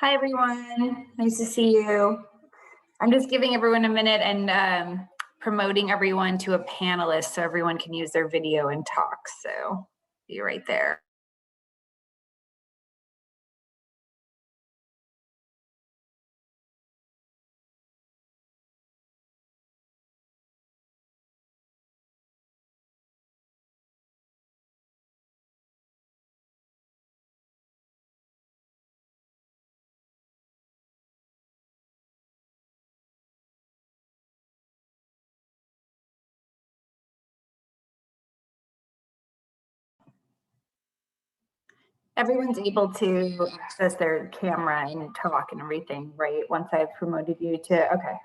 Hi, everyone. Nice to see you. I'm just giving everyone a minute and promoting everyone to a panelist so everyone can use their video and talk. So be right there. Everyone's able to access their camera and talk and everything, right? Once I've promoted you to, okay.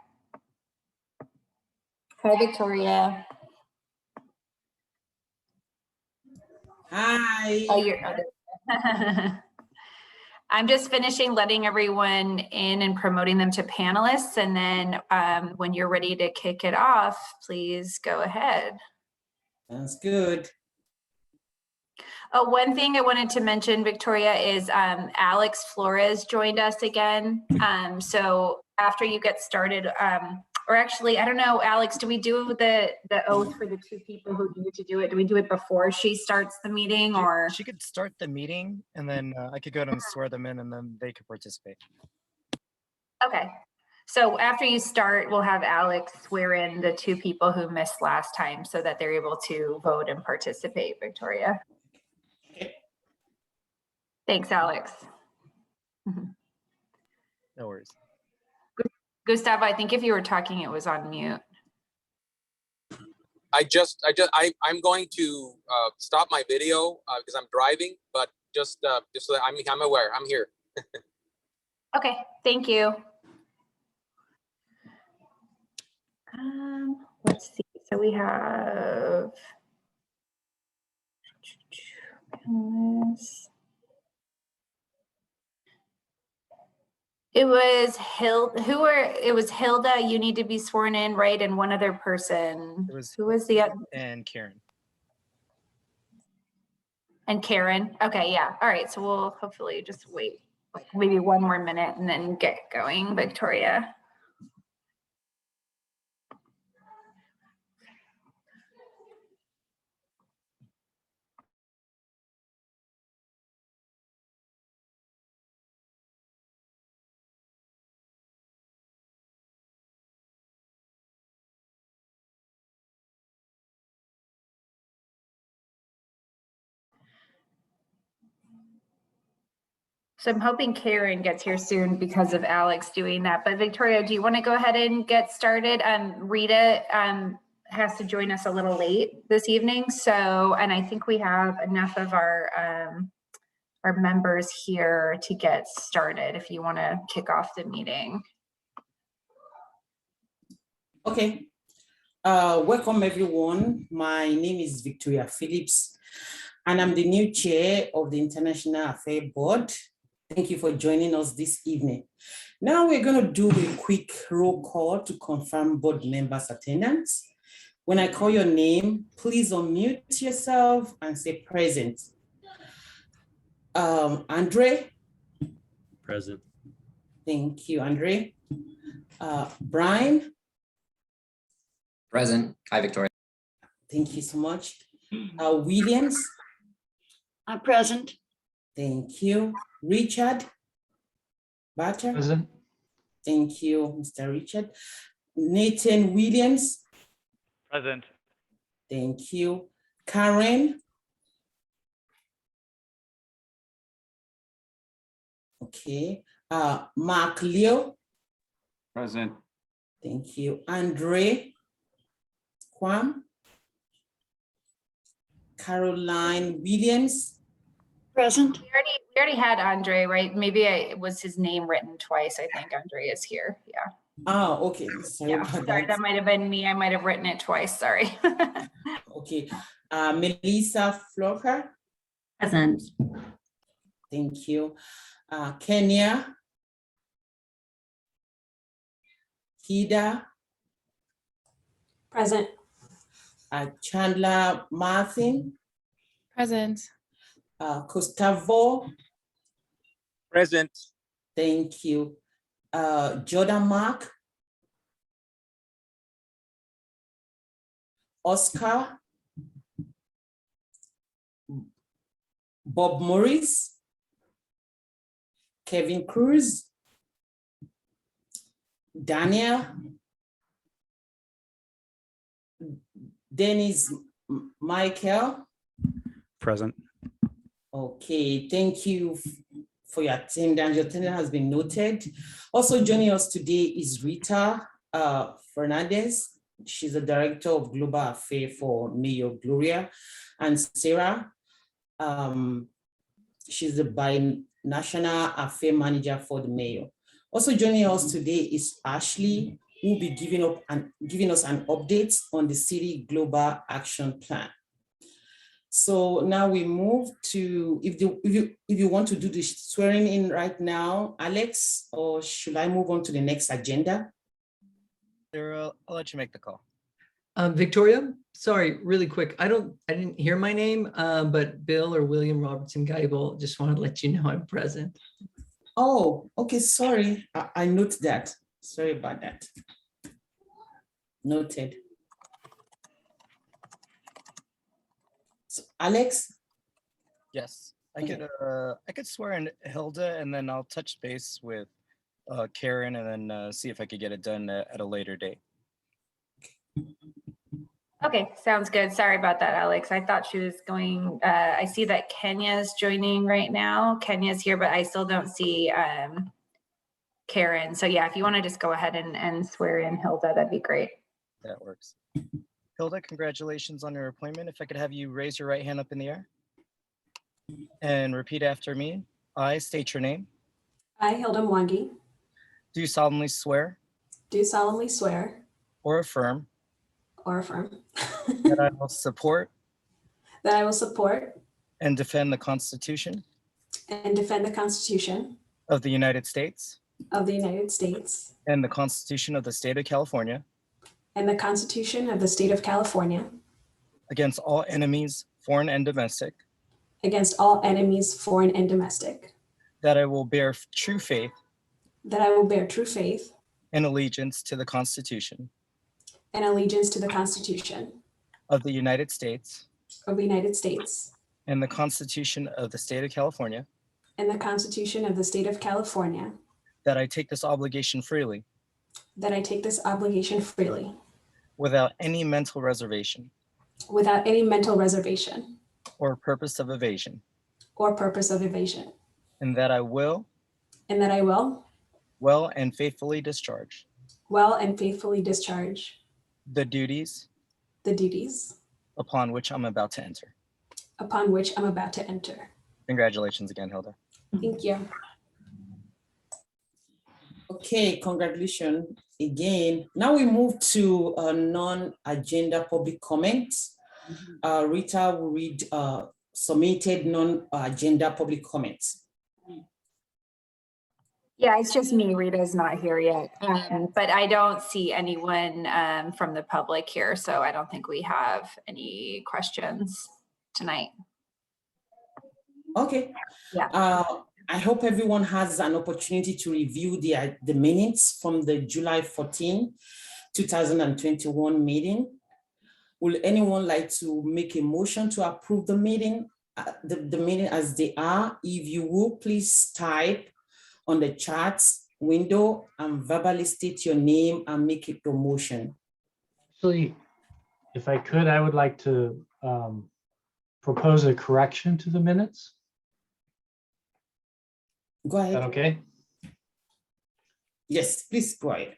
Hi, Victoria. Hi. Oh, you're I'm just finishing letting everyone in and promoting them to panelists. And then when you're ready to kick it off, please go ahead. Sounds good. Oh, one thing I wanted to mention, Victoria, is Alex Flores joined us again. So after you get started, or actually, I don't know, Alex, do we do the oath for the two people who need to do it? Do we do it before she starts the meeting, or? She could start the meeting and then I could go ahead and swear them in and then they could participate. Okay. So after you start, we'll have Alex swear in the two people who missed last time so that they're able to vote and participate, Victoria. Thanks, Alex. No worries. Gustavo, I think if you were talking, it was on mute. I'm going to stop my video because I'm driving, but just so that I'm aware, I'm here. Okay, thank you. Let's see. So we have it was Hilda, you need to be sworn in, right? And one other person. Who was the other? And Karen. And Karen. Okay, yeah. All right. So we'll hopefully just wait like maybe one more minute and then get going, Victoria. So I'm hoping Karen gets here soon because of Alex doing that. But Victoria, do you want to go ahead and get started? Rita has to join us a little late this evening. So, and I think we have enough of our members here to get started if you want to kick off the meeting. Okay. Welcome, everyone. My name is Victoria Phillips, and I'm the new chair of the International Affairs Board. Thank you for joining us this evening. Now we're going to do a quick roll call to confirm board members' attendance. When I call your name, please unmute yourself and say present. Andre? Present. Thank you, Andre. Brian? Present. Hi, Victoria. Thank you so much. Williams? I'm present. Thank you. Richard? Bacher? Present. Thank you, Mr. Richard. Nathan Williams? Present. Thank you. Karen? Okay. Mark Leo? Present. Thank you. Andre? Kwam? Caroline Williams? Present. We already had Andre, right? Maybe it was his name written twice. I think Andre is here. Yeah. Oh, okay. Sorry Yeah. about Sorry, that. that might have been me. I might have written it twice. Sorry. Okay. Melissa Flocker? Present. Thank you. Kenya? Hida? Present. Chandler Martin? Present. Gustavo? Present. Thank you. Jordan Mark? Oscar? Bob Morris? Kevin Cruz? Daniel? Dennis Michael? Present. Okay, thank you for your attendance. Your attendance has been noted. Also joining us today is Rita Fernandez. She's the Director of Global Affairs for Mayor Gloria, and Sarah. She's the Binational Affairs Manager for the Mayor. Also joining us today is Ashley, who will be giving us an update on the City Global Action Plan. So now we move to, if you want to do the swearing in right now, Alex, or should I move on to the next agenda? I'll let you make the call. Victoria, sorry, really quick. I didn't hear my name, but Bill or William Robertson Geibel, just wanted to let you know I'm present. Oh, okay, sorry. I note that. Sorry about that. Noted. So, Alex? Yes, I Okay. could swear in Hilda, and then I'll touch base with Karen, and then see if I could get it done at a later date. Okay, sounds good. Sorry about that, Alex. I thought she was going, I see that Kenya's joining right now. Kenya's here, but I still don't see Karen. So yeah, if you want to just go ahead and swear in Hilda, that'd be great. That works. Hilda, congratulations on your appointment. If I could have you raise your right hand up in the air and repeat after me. I state your name. I, Hilda Mwangi, Do solemnly swear do solemnly swear or affirm or affirm that I will support that I will support and defend the Constitution and defend the Constitution of the United States of the United States and the Constitution of the State of California and the Constitution of the State of California against all enemies, foreign and domestic, against all enemies, foreign and domestic, that I will bear true faith that I will bear true faith and allegiance to the Constitution and allegiance to the Constitution of the United States of the United States and the Constitution of the State of California, and the Constitution of the State of California, that I take this obligation freely that I take this obligation freely without any mental reservation without any mental reservation or purpose of evasion, or purpose of evasion, and that I will and that I will well and faithfully discharge well and faithfully discharge the duties the duties upon which I'm about to enter. upon which I'm about to enter. Congratulations again, Hilda. Thank you. Okay, congratulations again. Now we move to non-agenda public comments. Rita will read submitted non-agenda public comments. Yeah, it's just me. Rita's not here yet. But I don't see anyone from the public here, so I don't think we have any questions tonight. Okay. Yeah. I hope everyone has an opportunity to review the minutes from the July 14, 2021 meeting. Will anyone like to make a motion to approve the meeting, the meeting as they are? If you will, please type on the chat window and verbally state your name and make it your motion. Actually, if I could, I would like to propose a correction to the minutes. Go Is that ahead. okay? Yes, please go ahead.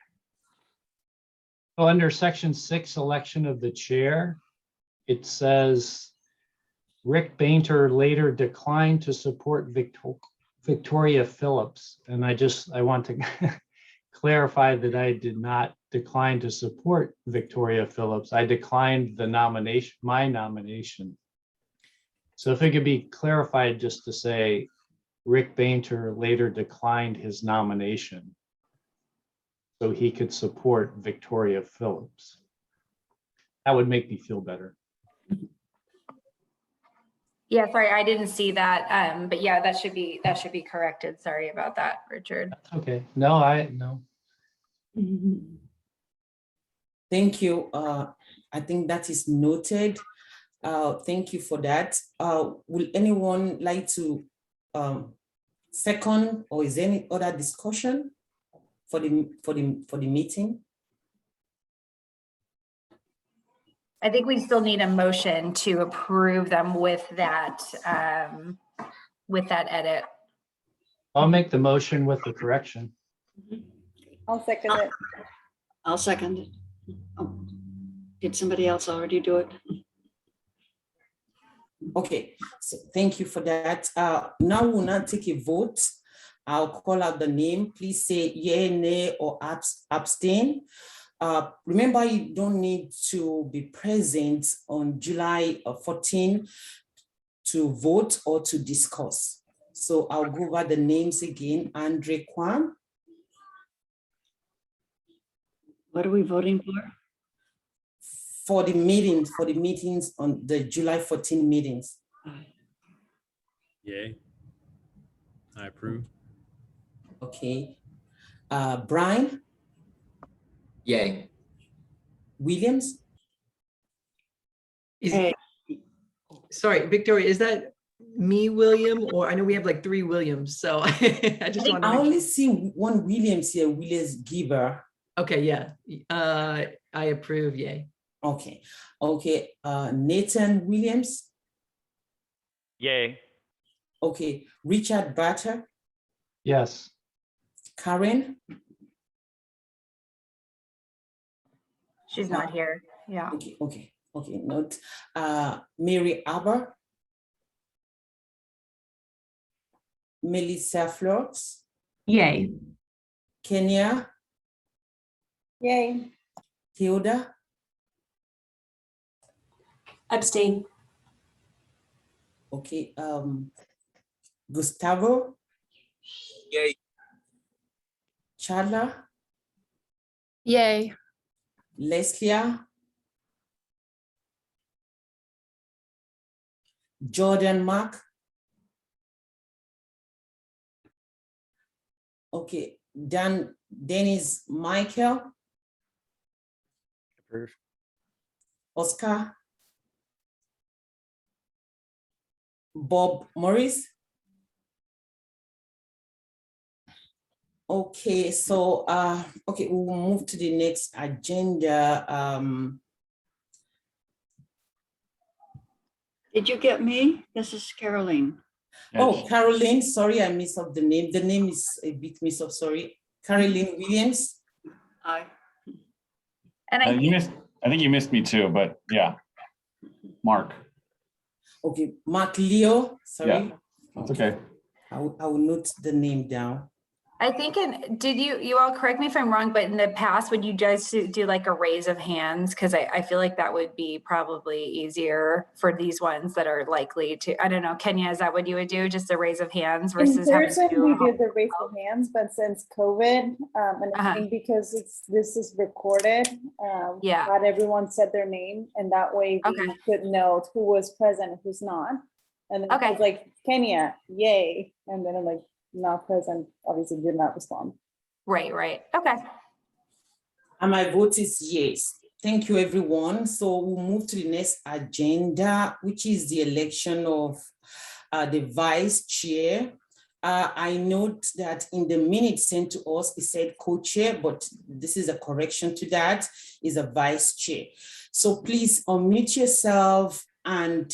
Well, under section 6, election of the chair, it says Rick Bainter later declined to support Victoria Phillips. And I want to clarify that I did not decline to support Victoria Phillips. I declined the nomination, my nomination. So if it could be clarified just to say Rick Bainter later declined his nomination so he could support Victoria Phillips. That would make me feel better. Yeah, sorry, I didn't see that. But yeah, that should be corrected. Sorry about that, Richard. That's okay. No. Thank you. I think that is noted. Thank you for that. Will anyone like to second, or is there any other discussion for the meeting? I think we still need a motion to approve them with that edit. I'll make the motion with the correction. I'll second it. I'll second it. Oh, did somebody else already do it? Okay, so thank you for that. Now we'll not take a vote. I'll call out the name. Please say yay, nay, or abstain. Remember, you don't need to be present on July 14 to vote or to discuss. So I'll go over the names again. Andre Kwan. What are we voting for? For the meetings on the July 14 meetings. Yay. I approve. Okay. Brian Yay. Williams. Is, sorry, Victoria, is that me, William, or I know we have like 3 Williams, so I just want to. I only see one Williams here, Williams Giver. Okay, yeah, I approve, yay. Okay, Nathan Williams. Yay. Okay, Richard Batter. Yes. Karen. She's not here. Yeah. Okay. Note. Mary Aber. Melissa Flores. Yay. Kenya. Yay. Theoda. Abstain. Okay. Gustavo. Yay. Charla. Yay. Leslia. Jordan Mark. Okay, Dennis Michael. Approve. Oscar. Bob Morris. Okay, so okay, we will move to the next agenda. Did you get me? This is Caroline. Oh, Caroline, sorry, I missed up the name. The name is a bit mixed up, sorry. Caroline Williams. Aye. And I think you missed me too, but yeah. Mark. Okay, Mark Leo, sorry. That's okay. I will note the name down. I think did you all correct me if I'm wrong, but in the past, would you just do like a raise of hands? Because I feel like that would be probably easier for these ones that are likely to, I don't know, Kenya, is that what you would do? Just a raise of hands In versus having to person, do we a whole- did the raise of hands, but since COVID, and I think because this is recorded, Yeah. not everyone said their name, and that way we Okay. could note who was present and who's not. And then it Okay. was like, Kenya, yay, and then I'm like, not present, obviously did not respond. Right. Okay. And my vote is yes. Thank you, everyone. So we'll move to the next agenda, which is the election of the vice chair. I note that in the minutes sent to us, it said co-chair, but this is a correction to that, is a vice chair. So please unmute yourself and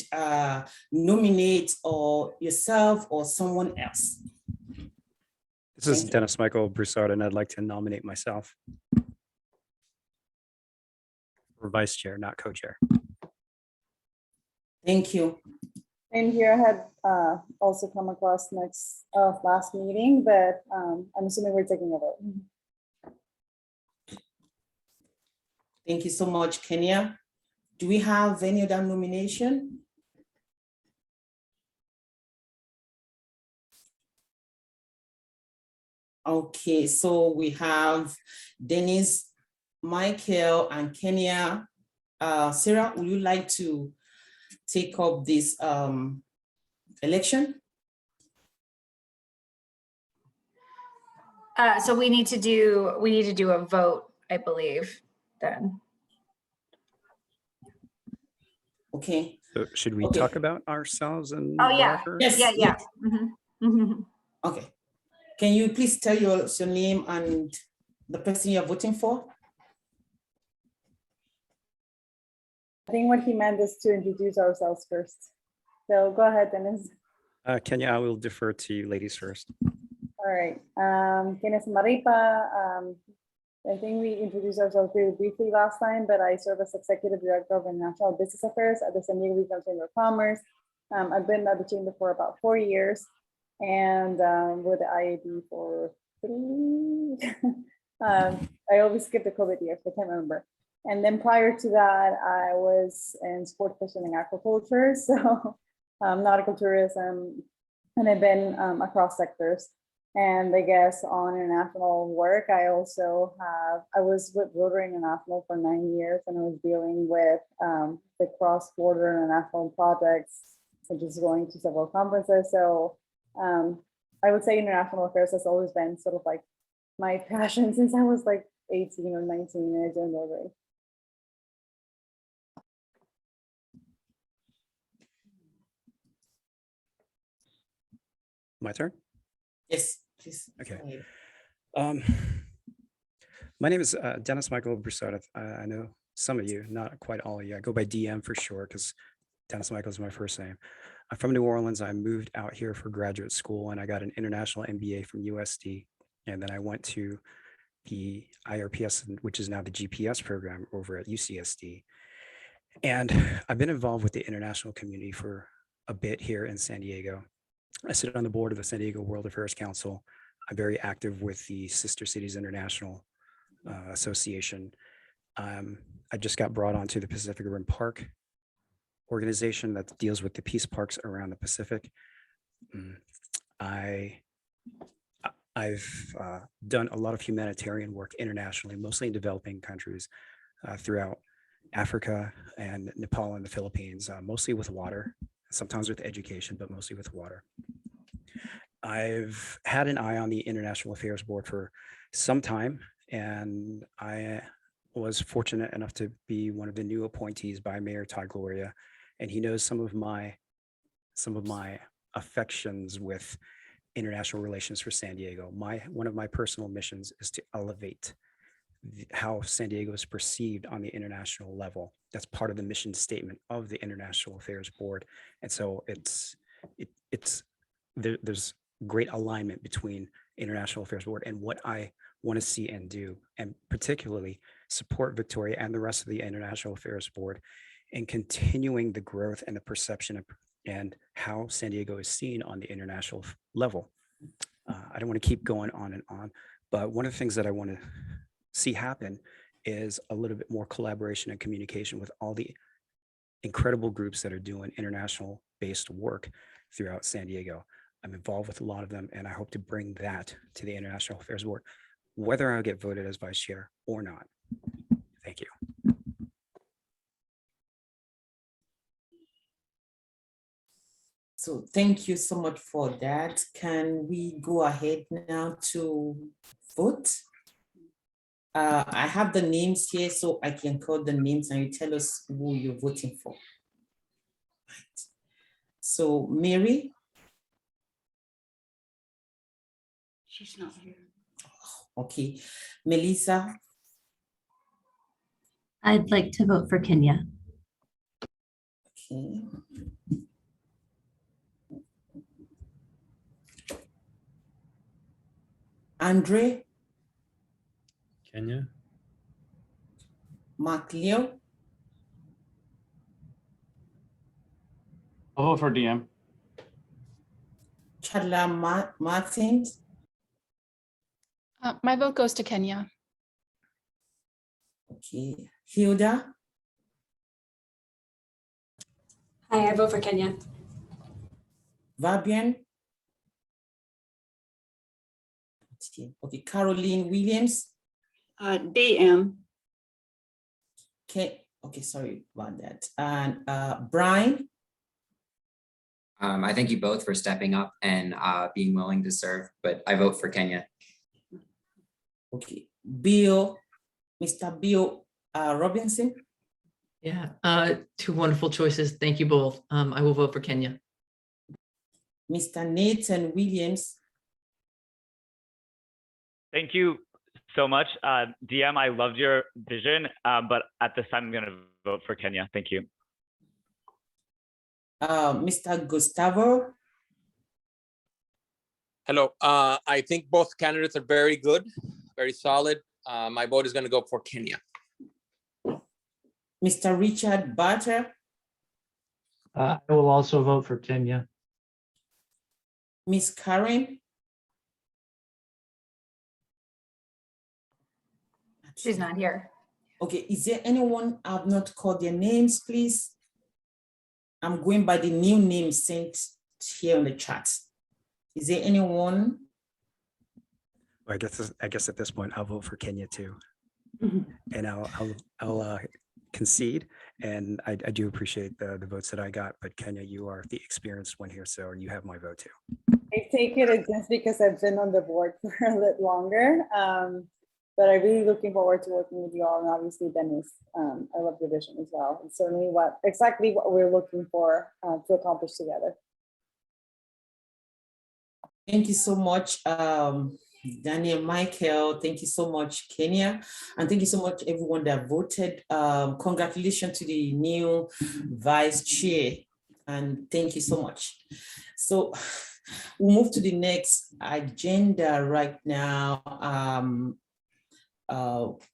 nominate or yourself or someone else. This is Thank you. Dennis Michael Broussard, and I'd like to nominate myself for vice chair, not co-chair. Thank you. And here I had also come across last meeting, but I'm assuming we're taking a vote. Thank you so much, Kenya. Do we have any other nomination? Okay, so we have Dennis, Michael, and Kenya. Sarah, would you like to take up this election? So we need to do a vote, I believe, then. Okay. So should we talk about ourselves and Oh yeah. whatever? Yes. Yeah. Mhm. Okay. Can you please tell your name and the person you're voting for? I think what he meant is to introduce ourselves first. So go ahead, Dennis. Kenya, I will defer to you ladies first. All right. Kenya Maripa. I think we introduced ourselves very briefly last time, but I serve as Executive Director of International Business Affairs at the San Diego Regional Chamber of Commerce. I've been at the chamber for about 4 years and with the IAB for 3. I always skip the COVID years, so I can't remember. And then prior to that, I was in sport fishing and aquaculture, so nautical tourism, and I've been across sectors. And I guess on international work, I was with Rotary International for 9 years, and I was dealing with the cross-border international projects, such as going to several conferences. So I would say international affairs has always been sort of like my passion since I was like 18 or 19 and I joined Rotary. My turn? Yes, please. Okay. My name is Dennis Michael Broussard. I know some of you, not quite all of you. I go by DM for short because Dennis Michael is my first name. I'm from New Orleans. I moved out here for graduate school and I got an international MBA from USD. And then I went to the IRPS, which is now the GPS program over at UCSD. And I've been involved with the international community for a bit here in San Diego. I sit on the board of the San Diego World Affairs Council. I'm very active with the Sister Cities International Association. I just got brought onto the Pacific Rim Park organization that deals with the peace parks around the Pacific. I've done a lot of humanitarian work internationally, mostly in developing countries throughout Africa and Nepal and the Philippines, mostly with water, sometimes with education, but mostly with water. I've had an eye on the International Affairs Board for some time, and I was fortunate enough to be one of the new appointees by Mayor Todd Gloria, and he knows some of my affections with international relations for San Diego. One of my personal missions is to elevate how San Diego is perceived on the international level. That's part of the mission statement of the International Affairs Board. And so there's great alignment between International Affairs Board and what I want to see and do, and particularly support Victoria and the rest of the International Affairs Board in continuing the growth and the perception of and how San Diego is seen on the international level. I don't want to keep going on and on, but one of the things that I want to see happen is a little bit more collaboration and communication with all the incredible groups that are doing international based work throughout San Diego. I'm involved with a lot of them, and I hope to bring that to the International Affairs Board, whether I get voted as vice chair or not. Thank you. So thank you so much for that. Can we go ahead now to vote? I have the names here, so I can call the names and you tell us who you're voting for. Right. So Mary? She's not here. Okay. Melissa? I'd like to vote for Kenya. Okay. Andre? Kenya. Mark Leo? I'll vote for DM. Chadla Martins? My vote goes to Kenya. Okay. Hilda? Hi, I vote for Kenya. Fabian? Okay, Caroline Williams? DM. Okay, sorry about that. And Brian? I thank you both for stepping up and being willing to serve, but I vote for Kenya. Okay, Bill, Mr. Bill Robinson? Yeah, two wonderful choices. Thank you both. I will vote for Kenya. Mr. Nathan Williams? Thank you so much. DM, I loved your vision, but at this time, I'm going to vote for Kenya. Thank you. Mr. Gustavo? Hello. I think both candidates are very good, very solid. My vote is going to go for Kenya. Mr. Richard Barter? I will also vote for Kenya. Miss Karen? She's not here. Okay, is there anyone I've not called their names, please? I'm going by the new names sent here on the chat. Is there anyone? I guess at this point I'll vote for Kenya too, Mhm. and I'll concede. And I do appreciate the votes that I got, but Kenya, you are the experienced one here, so you have my vote too. I take it just because I've been on the board for a little longer. But I'm really looking forward to working with you all, and obviously Dennis. I love your vision as well. It's certainly exactly what we're looking for to accomplish together. Thank you so much, Daniel, Michael. Thank you so much, Kenya. And thank you so much, everyone that voted. Congratulations to the new vice chair. And thank you so much. So we'll move to the next agenda right now.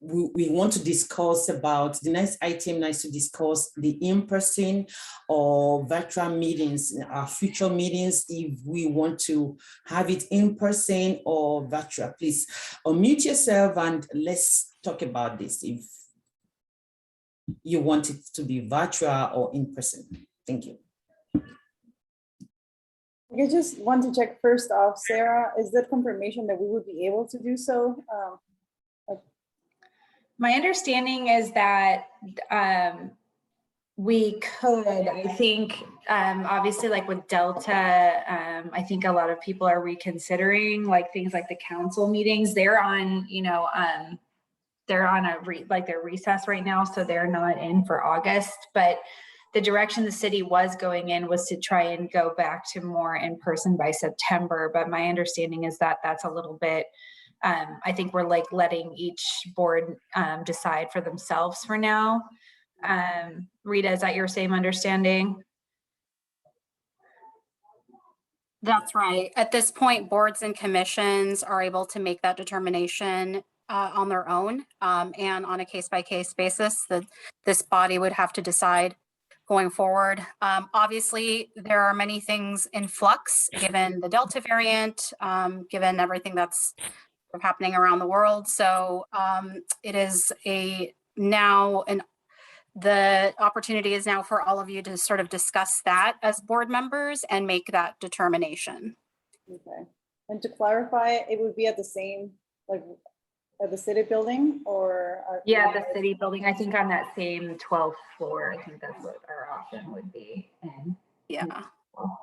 We want to discuss about the next item is to discuss the in-person or virtual meetings, our future meetings, if we want to have it in person or virtual. Please unmute yourself and let's talk about this, if you want it to be virtual or in person. Thank you. I just want to check first off, Sarah, is that confirmation that we would be able to do so? My understanding is that we could, I think, obviously like with Delta, I think a lot of people are reconsidering like things like the council meetings. They're on, they're on their recess right now, so they're not in for August. But the direction the city was going in was to try and go back to more in person by September. But my understanding is that that's a little bit, I think we're like letting each board decide for themselves for now. Rita, is that your same understanding? That's right. At this point, boards and commissions are able to make that determination on their own and on a case-by-case basis. That this body would have to decide going forward. Obviously, there are many things in flux given the Delta variant, given everything that's happening around the world. So it is the opportunity is now for all of you to sort of discuss that as board members and make that determination. Okay. And to clarify, it would be at the same, like at the city building or? Yeah, the city building, I think on that same 12th floor, I think that's what our option would be. And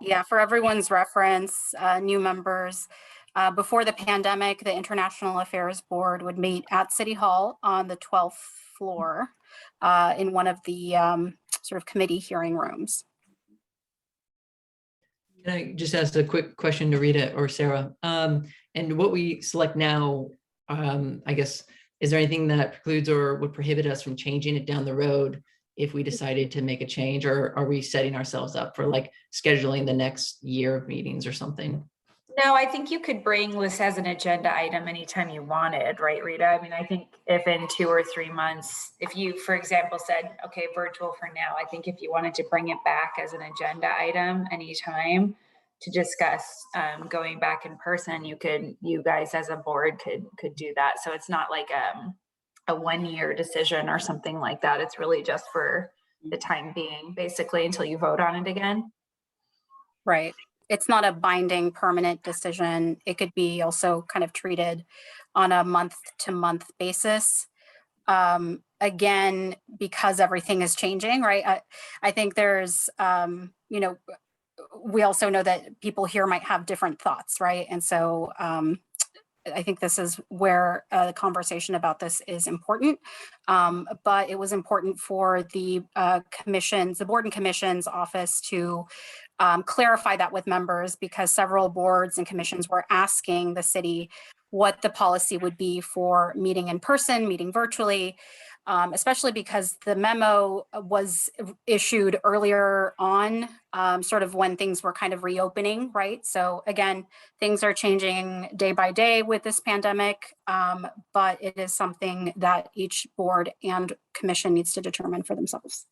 Yeah, for everyone's reference, new members, before the pandemic, the International Affairs Board would meet at City Hall on the 12th floor in one of the sort of committee hearing rooms. Can I just ask a quick question to Rita or Sarah? And what we select now, I guess, is there anything that precludes or would prohibit us from changing it down the road if we decided to make a change, or are we setting ourselves up for like scheduling the next year of meetings or something? no, I think you could bring this as an agenda item anytime you wanted, right, Rita? I mean, I think if in 2 or 3 months, if you, for example, said, okay, virtual for now, I think if you wanted to bring it back as an agenda item anytime to discuss going back in person, you guys as a board could do that. So it's not like a 1-year decision or something like that. It's really just for the time being, basically, until you vote on it again. Right. It's not a binding permanent decision. It could be also kind of treated on a month-to-month basis. Again, because everything is changing, right? I think there's, we also know that people here might have different thoughts, right? And so I think this is where the conversation about this is important. But it was important for the commissions, the board and commissions office to clarify that with members, because several boards and commissions were asking the city what the policy would be for meeting in person, meeting virtually, especially because the memo was issued earlier on, sort of when things were kind of reopening, right? So again, things are changing day by day with this pandemic, but it is something that each board and commission needs to determine for themselves.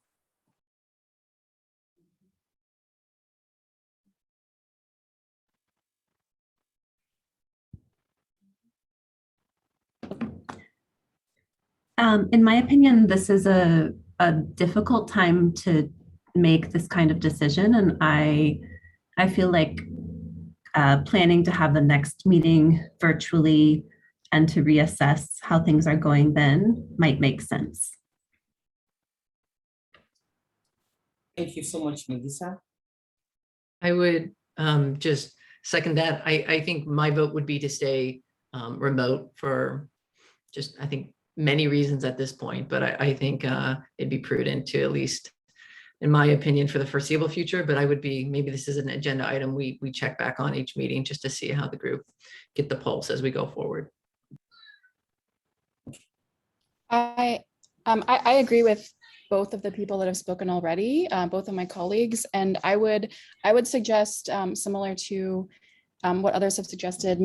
In my opinion, this is a difficult time to make this kind of decision. And I feel like planning to have the next meeting virtually and to reassess how things are going then might make sense. Thank you so much, Melissa. I would just second that. I think my vote would be to stay remote for just, I think, many reasons at this point, but I think it'd be prudent to, at least in my opinion, for the foreseeable future, but I would be, maybe this is an agenda item we check back on each meeting just to see how the group get the pulse as we go forward. I agree with both of the people that have spoken already, both of my colleagues, and I would suggest, similar to what others have suggested,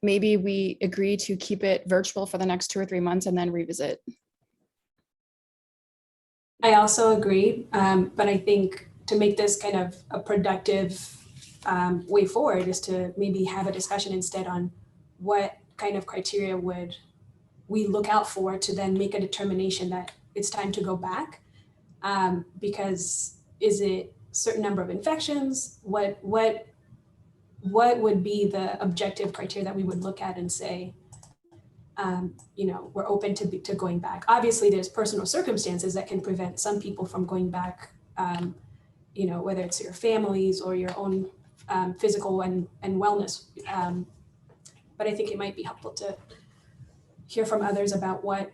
maybe we agree to keep it virtual for the next 2 or 3 months and then revisit. I also agree, but I think to make this kind of a productive way forward is to maybe have a discussion instead on what kind of criteria would we look out for to then make a determination that it's time to go back. Because is it a certain number of infections? What would be the objective criteria that we would look at and say, we're open to going back. Obviously, there's personal circumstances that can prevent some people from going back, whether it's your families or your own physical and wellness. But I think it might be helpful to hear from others about what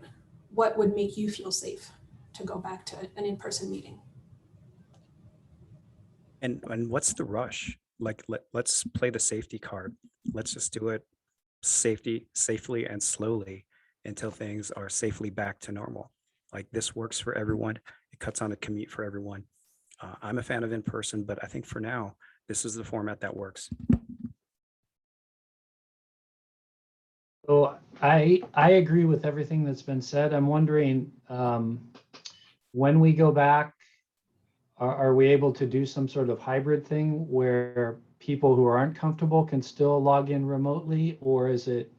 would make you feel safe to go back to an in-person meeting. And what's the rush? Like, let's play the safety card. Let's just do it safely and slowly until things are safely back to normal. Like, this works for everyone. It cuts on the commute for everyone. I'm a fan of in-person, but I think for now, this is the format that works. So I agree with everything that's been said. I'm wondering when we go back are we able to do some sort of hybrid thing where people who aren't comfortable can still log in remotely, or is it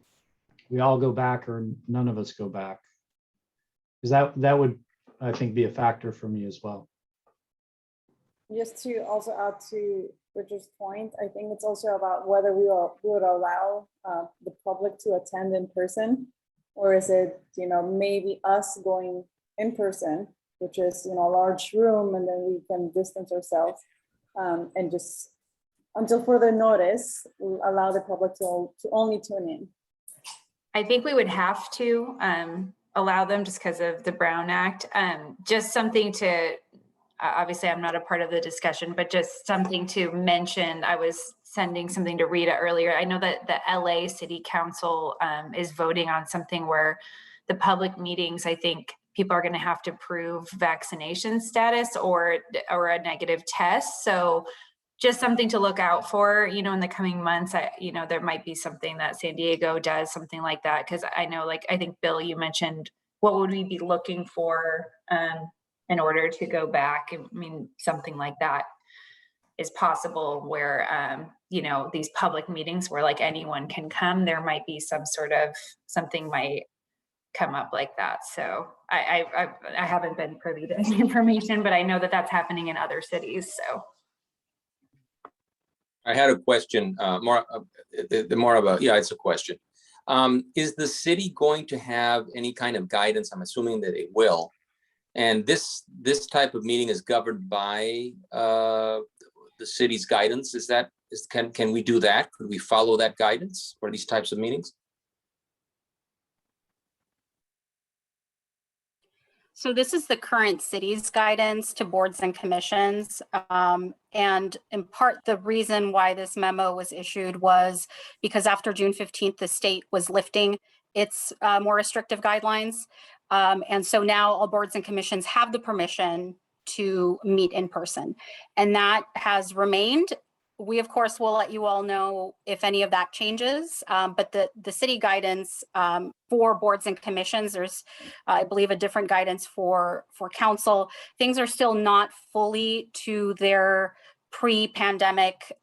we all go back or none of us go back? Because that would, I think, be a factor for me as well. Just to also add to Richard's point, I think it's also about whether we would allow the public to attend in person, or is it, maybe us going in person, which is, a large room, and then we can distance ourselves and just until further notice, allow the public to only tune in. I think we would have to allow them just because of the Brown Act. Just something to, obviously I'm not a part of the discussion, but just something to mention. I was sending something to Rita earlier. I know that the LA City Council is voting on something where the public meetings, I think people are going to have to prove vaccination status or a negative test. So just something to look out for, in the coming months. There might be something that San Diego does, something like that. Because I know, I think, Bill, you mentioned what would we be looking for in order to go back? I mean, something like that is possible where, these public meetings where anyone can come, there might be some sort of something might come up like that. So I haven't been privy to any information, but I know that that's happening in other cities. So. I had a question, it's a question. Is the city going to have any kind of guidance? I'm assuming that it will. And this type of meeting is governed by the city's guidance. Can we do that? Could we follow that guidance for these types of meetings? So this is the current city's guidance to boards and commissions. And in part, the reason why this memo was issued was because after June 15th, the state was lifting its more restrictive guidelines. And so now all boards and commissions have the permission to meet in person. And that has remained. We, of course, will let you all know if any of that changes, but the city guidance for boards and commissions, there's, I believe, a different guidance for council. Things are still not fully to their pre-pandemic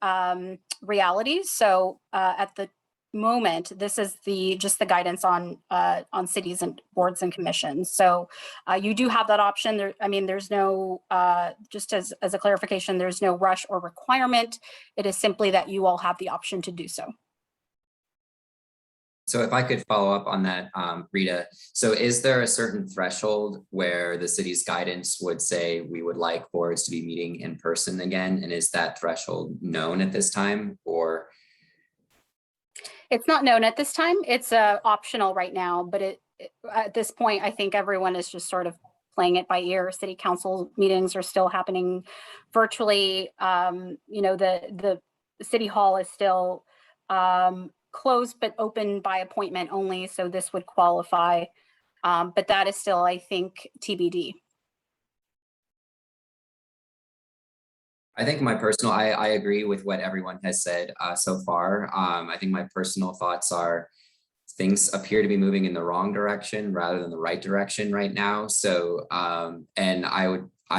realities. So at the moment, this is just the guidance on cities and boards and commissions. So you do have that option. There's no, just as a clarification, there's no rush or requirement. It is simply that you all have the option to do so. So if I could follow up on that, Rita, so is there a certain threshold where the city's guidance would say we would like boards to be meeting in person again? And is that threshold known at this time, or? It's not known at this time. It's optional right now, but at this point, I think everyone is just sort of playing it by ear. City council meetings are still happening virtually. The city hall is still closed, but open by appointment only. So this would qualify, but that is still, I think, TBD. I think I agree with what everyone has said so far. I think my personal thoughts are things appear to be moving in the wrong direction rather than the right direction right now. So, and I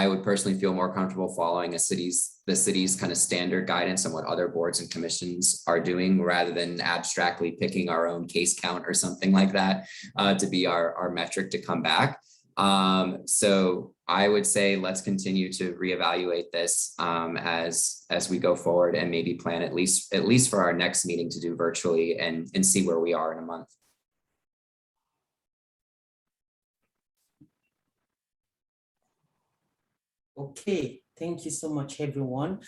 would personally feel more comfortable following the city's kind of standard guidance on what other boards and commissions are doing rather than abstractly picking our own case count or something like that to be our metric to come back. So I would say let's continue to reevaluate this as we go forward and maybe plan at least for our next meeting to do virtually and see where we are in a month. Okay, thank you so much, everyone.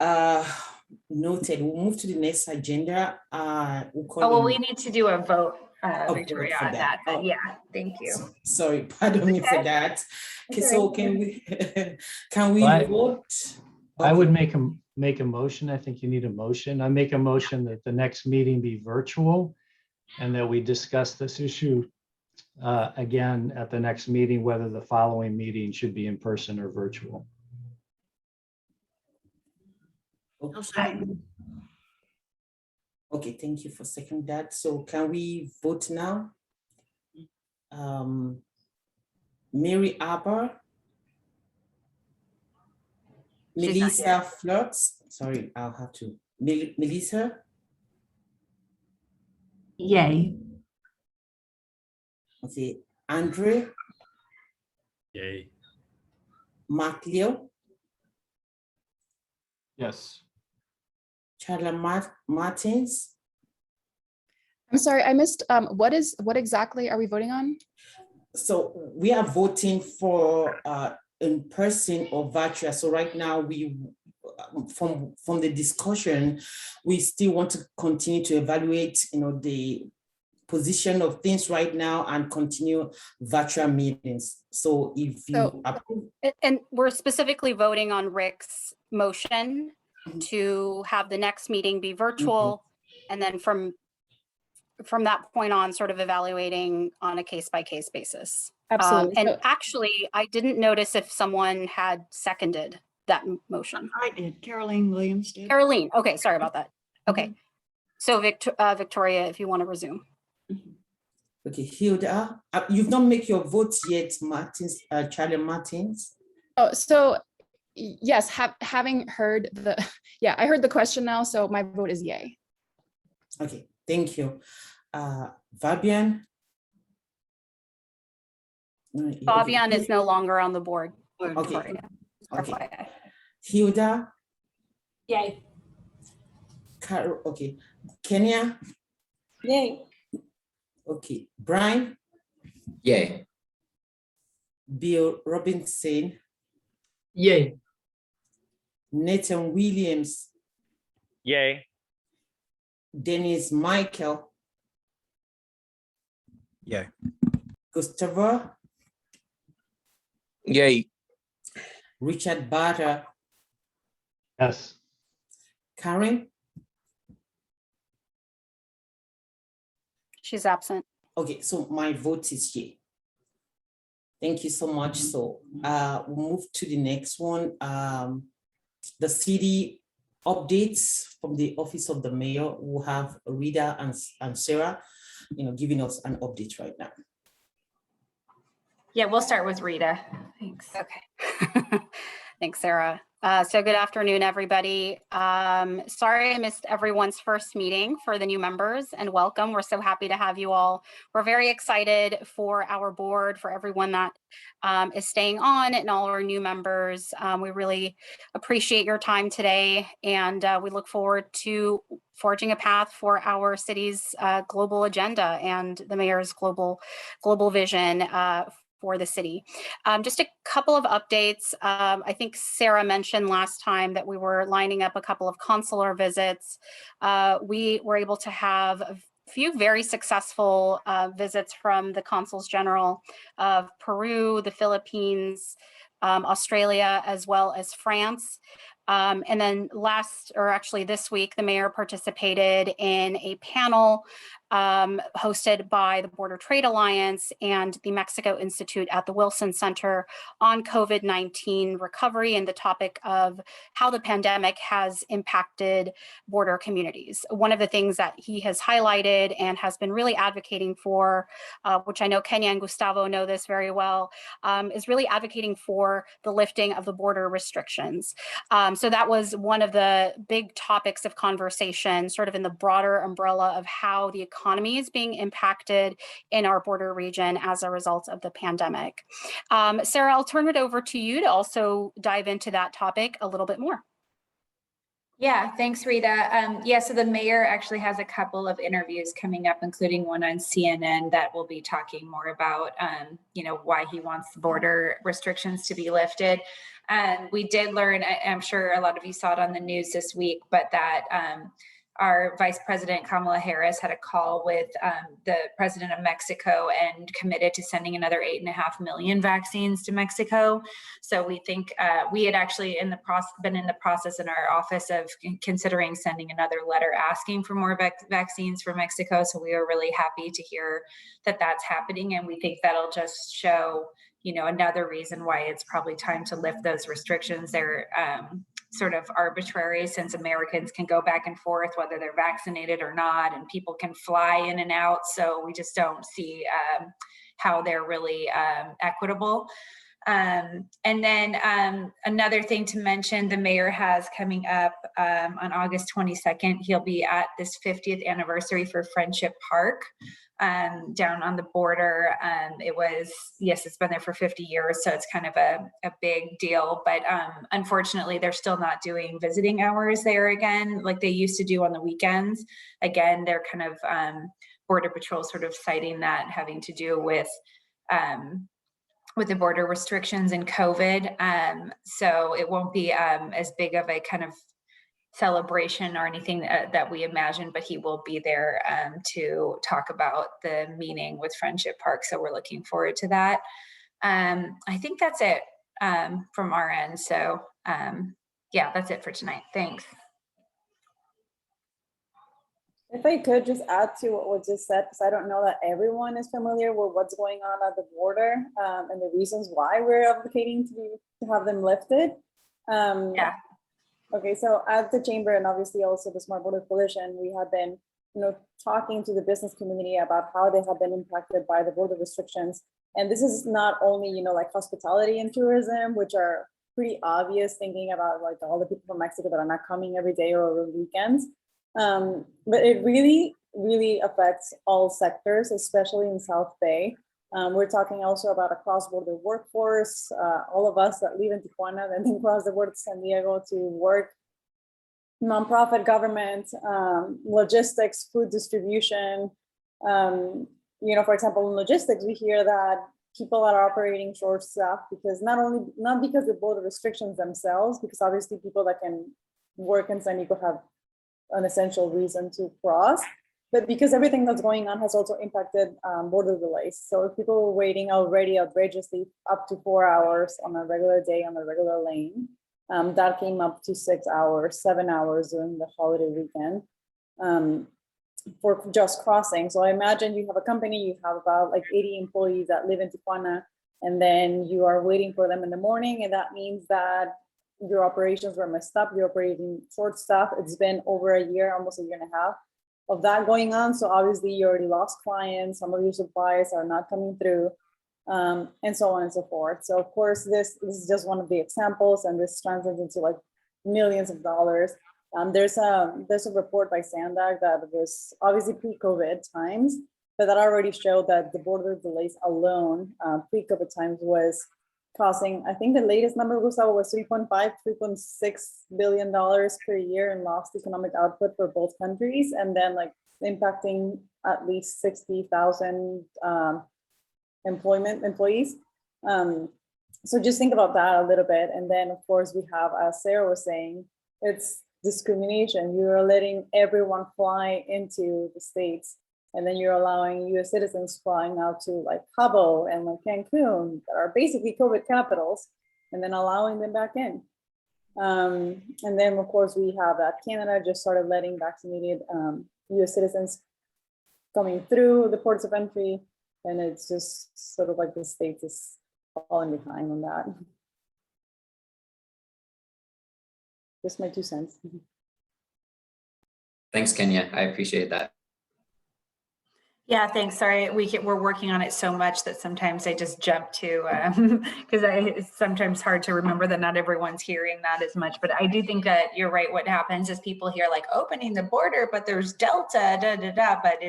Noted. We'll move to the next agenda. We need to do a vote, Victoria, on that. Yeah, thank you. Sorry, pardon me for that. Okay, so can we vote? I would make a motion. I think you need a motion. I make a motion that the next meeting be virtual and that we discuss this issue again at the next meeting, whether the following meeting should be in person or virtual. Okay, thank you for second that. So can we vote now? Mary Aber. She's not Melissa Flux, sorry, I'll have to. Melissa, Yay. okay, Andre, Yay. Mark Leo, Yes. Charla Martins, I'm sorry, I missed, what exactly are we voting on? so we are voting for in person or virtual. So right now we, from the discussion, we still want to continue to evaluate, the position of things right now and continue virtual meetings. So if you approve. And we're specifically voting on Rick's motion to have the next meeting be virtual. And then from that point on, sort of evaluating on a case-by-case basis. Absolutely. And actually, I didn't notice if someone had seconded that motion. I did. Caroline Williams did. Caroline, okay, sorry about that. Okay, so Victoria, if you want to resume. Okay, Hilda, you've not made your vote yet, Martins, Charlie Martins. Oh, so yes, having heard yeah, I heard the question now, so my vote is yay. Okay, thank you. Fabian? Fabian is no longer on the board. Okay, okay. Hilda? Yay. Carol, okay. Kenya? Yay. Okay, Brian? Yay. Bill Robinson? Yay. Nathan Williams? Yay. Dennis Michael? Yay. Gustavo? Yay. Richard Barter? Yes. Karen? She's absent. Okay, so my vote is yay. Thank you so much. So we'll move to the next one. The city updates from the office of the mayor. We'll have Rita and Sarah, giving us an update right now. Yeah, we'll start with Rita. Thanks. Okay. Thanks, Sarah. So good afternoon, everybody. Sorry I missed everyone's first meeting for the new members, and welcome. We're so happy to have you all. We're very excited for our board, for everyone that is staying on, and all our new members. We really appreciate your time today, and we look forward to forging a path for our city's global agenda and the mayor's global vision for the city. Just a couple of updates. I think Sarah mentioned last time that we were lining up a couple of consular visits. We were able to have a few very successful visits from the consuls general of Peru, the Philippines, Australia, as well as France. And then this week, the mayor participated in a panel hosted by the Border Trade Alliance and the Mexico Institute at the Wilson Center on COVID-19 recovery and the topic of how the pandemic has impacted border communities. One of the things that he has highlighted and has been really advocating for, which I know Kenya and Gustavo know this very well, is really advocating for the lifting of the border restrictions. So that was one of the big topics of conversation, sort of in the broader umbrella of how the economy is being impacted in our border region as a result of the pandemic. Sarah, I'll turn it over to you to also dive into that topic a little bit more. Yeah, thanks, Rita. Yeah, so the mayor actually has a couple of interviews coming up, including one on CNN that will be talking more about, why he wants the border restrictions to be lifted. We did learn, I'm sure a lot of you saw it on the news this week, but that our Vice President Kamala Harris had a call with the President of Mexico and committed to sending another 8.5 million vaccines to Mexico. So we think we had actually been in the process in our office of considering sending another letter asking for more vaccines for Mexico. So we are really happy to hear that that's happening. And we think that'll just show, another reason why it's probably time to lift those restrictions. They're sort of arbitrary, since Americans can go back and forth whether they're vaccinated or not, and people can fly in and out. So we just don't see how they're really equitable. And then another thing to mention, the mayor has coming up on August 22nd, he'll be at this 50th anniversary for Friendship Park down on the border. It's been there for 50 years, so it's kind of a big deal, but unfortunately they're still not doing visiting hours there again, like they used to do on the weekends. Again, they're kind of Border Patrol sort of citing that having to do with the border restrictions and COVID. So it won't be as big of a kind of celebration or anything that we imagine, but he will be there to talk about the meeting with Friendship Park. So we're looking forward to that. I think that's it from our end. So yeah, that's it for tonight. Thanks. If I could just add to what was just said, because I don't know that everyone is familiar with what's going on at the border and the reasons why we're advocating to have them lifted. Yeah. Okay, so at the chamber and obviously also the Smart Border Coalition, we have been, talking to the business community about how they have been impacted by the border restrictions. And this is not only, like hospitality and tourism, which are pretty obvious, thinking about like all the people from Mexico that are not coming every day or over weekends. But it really, really affects all sectors, especially in South Bay. We're talking also about a cross-border workforce, all of us that live in Tijuana and then cross the border to San Diego to work, nonprofit government, logistics, food distribution. For example, in logistics, we hear that people are operating short staffed because not because of border restrictions themselves, because obviously people that can work in San Diego have an essential reason to cross, but because everything that's going on has also impacted border delays. So if people were waiting already outrageously up to 4 hours on a regular day on a regular lane, that came up to 6 hours, 7 hours during the holiday weekend for just crossing. So I imagine you have a company, you have about like 80 employees that live in Tijuana, and then you are waiting for them in the morning, and that means that your operations were messed up, you're operating short staff. It's been over a year, almost a year and a half of that going on. So obviously you already lost clients, some of your supplies are not coming through, and so on and so forth. So of course, this is just one of the examples, and this translates into like millions of dollars. There's a report by Sandag that was obviously pre-COVID times, but that already showed that the border delays alone, pre-COVID times, was costing, I think the latest number was $3.6 billion per year in lost economic output for both countries, and then like impacting at least 60,000 employees. So just think about that a little bit. And then of course we have, as Sarah was saying, it's discrimination. You're letting everyone fly into the States, and then you're allowing US citizens flying out to like Cabo and like Cancun, that are basically COVID capitals, and then allowing them back in. And then of course we have that Canada just started letting vaccinated US citizens coming through the ports of entry. And it's just sort of like the States is falling behind on that. Just my 2 cents. Thanks, Kenya. I appreciate that. Yeah, thanks. Sorry, we're working on it so much that sometimes I just jump to, because it's sometimes hard to remember that not everyone's hearing that as much. But I do think that you're right. What happens is people hear like opening the border, but there's Delta, but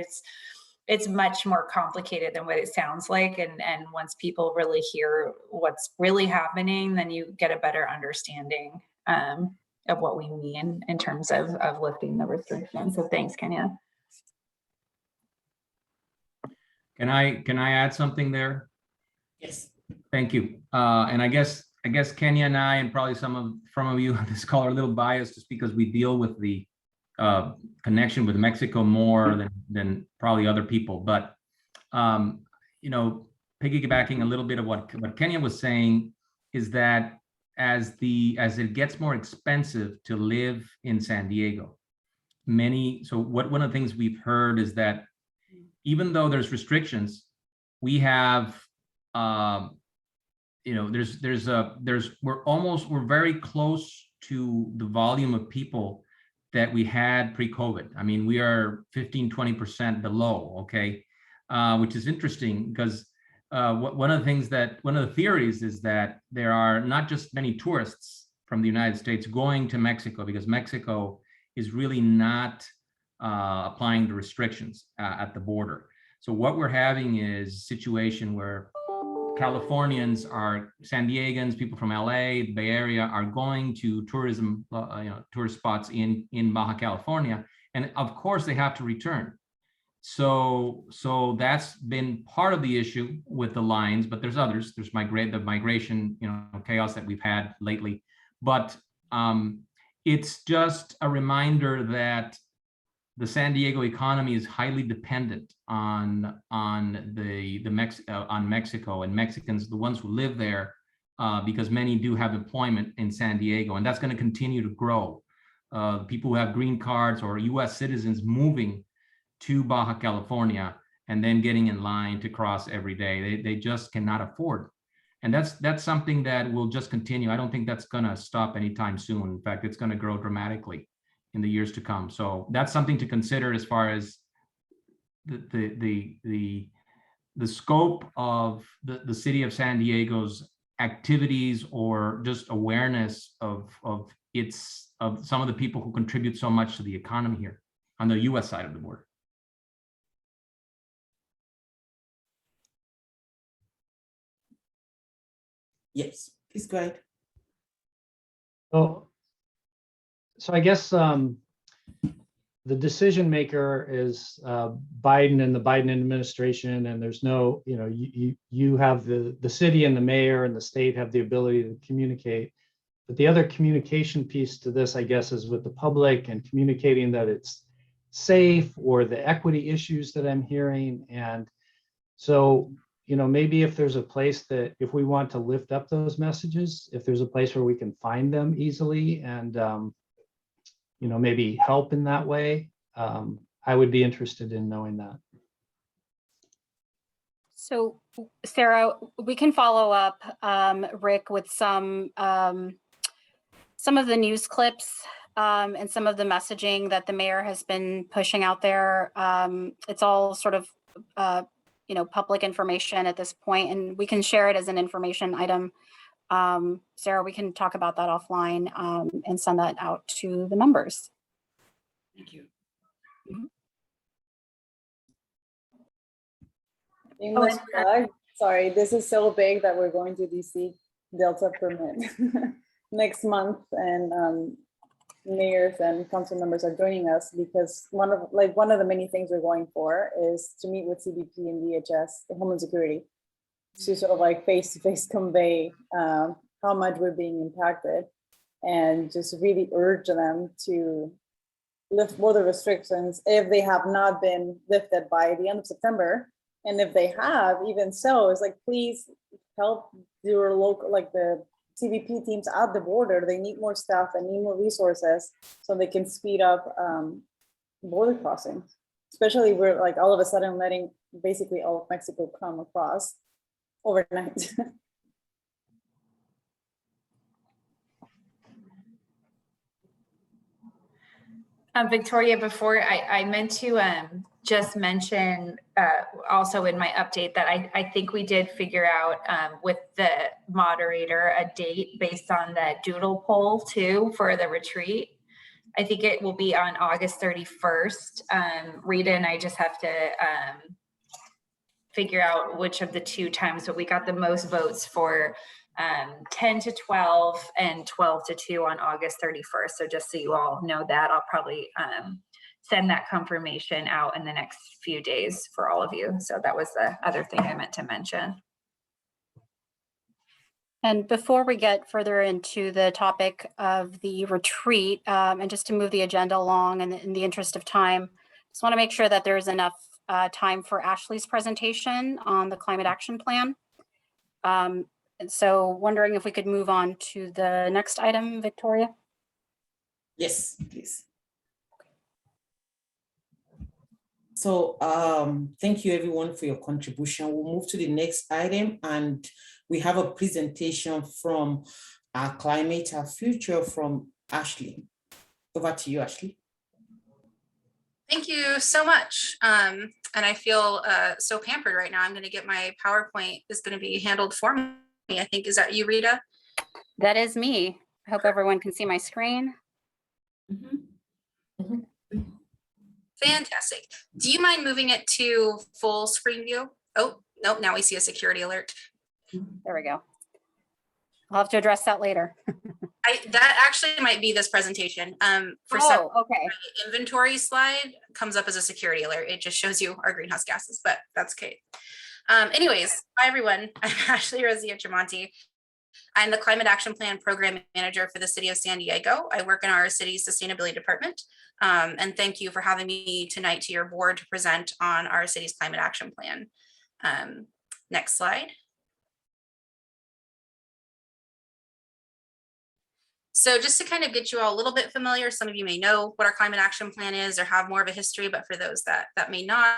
it's much more complicated than what it sounds like. And once people really hear what's really happening, then you get a better understanding of what we mean in terms of lifting the restrictions. So thanks, Kenya. Can I add something there? Yes. Thank you. And I guess Kenya and I, and probably some of you on this call, are a little biased just because we deal with the connection with Mexico more than probably other people. But piggybacking a little bit of what Kenya was saying is that as it gets more expensive to live in San Diego, one of the things we've heard is that even though there's restrictions, we have, we're very close to the volume of people that we had pre-COVID. I mean, we are 15-20% below, okay, which is interesting because one of the theories is that there are not just many tourists from the United States going to Mexico, because Mexico is really not applying the restrictions at the border. So what we're having is a situation where Californians are, San Diegans, people from LA, the Bay Area are going to tourism, tourist spots in Baja California, and of course they have to return. So that's been part of the issue with the lines, but there's others. There's the migration, chaos that we've had lately. But it's just a reminder that the San Diego economy is highly dependent on Mexico and Mexicans, the ones who live there, because many do have employment in San Diego, and that's going to continue to grow. People who have green cards or U.S. citizens moving to Baja California and then getting in line to cross every day, they just cannot afford. And that's something that will just continue. I don't think that's going to stop anytime soon. In fact, it's going to grow dramatically in the years to come. So that's something to consider as far as the scope of the city of San Diego's activities, or just awareness of some of the people who contribute so much to the economy here on the U.S. side of the border. Yes, please go ahead. So I guess the decision maker is Biden and the Biden administration, and there's no, you have the city and the mayor and the state have the ability to communicate. But the other communication piece to this, I guess, is with the public and communicating that it's safe, or the equity issues that I'm hearing. And so, maybe if there's a place that, if we want to lift up those messages, if there's a place where we can find them easily and, maybe help in that way, I would be interested in knowing that. So Sarah, we can follow up, Rick, with some of the news clips and some of the messaging that the mayor has been pushing out there. It's all sort of, public information at this point, and we can share it as an information item. Sarah, we can talk about that offline and send that out to the members. Thank you. English flag. Sorry, this is so big that we're going to DC Delta permit next month, and mayors and council members are joining us because one of the many things we're going for is to meet with CBP and DHS, the Homeland Security, to sort of face-to-face convey how much we're being impacted, and just really urge them to lift more of the restrictions if they have not been lifted by the end of September. And if they have, even so, it's please help your local, the CBP teams at the border. They need more staff and need more resources so they can speed up border crossings. Especially we're all of a sudden letting basically all of Mexico come across overnight. Victoria, before I meant to just mention also in my update that I think we did figure out with the moderator a date based on the doodle poll too for the retreat. I think it will be on August 31st. Rita and I just have to figure out which of the two times, but we got the most votes for 10 to 12 and 12 to 2 on August 31st. So just so you all know that, I'll probably send that confirmation out in the next few days for all of you. So that was the other thing I meant to mention. And before we get further into the topic of the retreat, and just to move the agenda along in the interest of time, just want to make sure that there's enough time for Ashley's presentation on the climate action plan. And so wondering if we could move on to the next item, Victoria? Yes, please. So thank you everyone for your contribution. We'll move to the next item, and we have a presentation from our Climate, Our Future from Ashley. Over to you, Ashley. Thank you so much. And I feel so pampered right now. I'm going to get my PowerPoint is going to be handled for me. I think, is that you, Rita? That is me. I hope everyone can see my screen. Fantastic. Do you mind moving it to full screen view? Oh, nope. Now we see a security alert. There we go. I'll have to address that later. That actually might be this presentation. For some okay. inventory slide comes up as a security alert. It just shows you our greenhouse gases, but that's okay. Anyways, hi everyone. I'm Ashley Rosia Tremonti. I'm the Climate Action Plan Program Manager for the City of San Diego. I work in our city's sustainability department. And thank you for having me tonight to your board to present on our city's climate action plan. Next slide. So just to kind of get you all a little bit familiar, some of you may know what our climate action plan is or have more of a history, but for those that may not,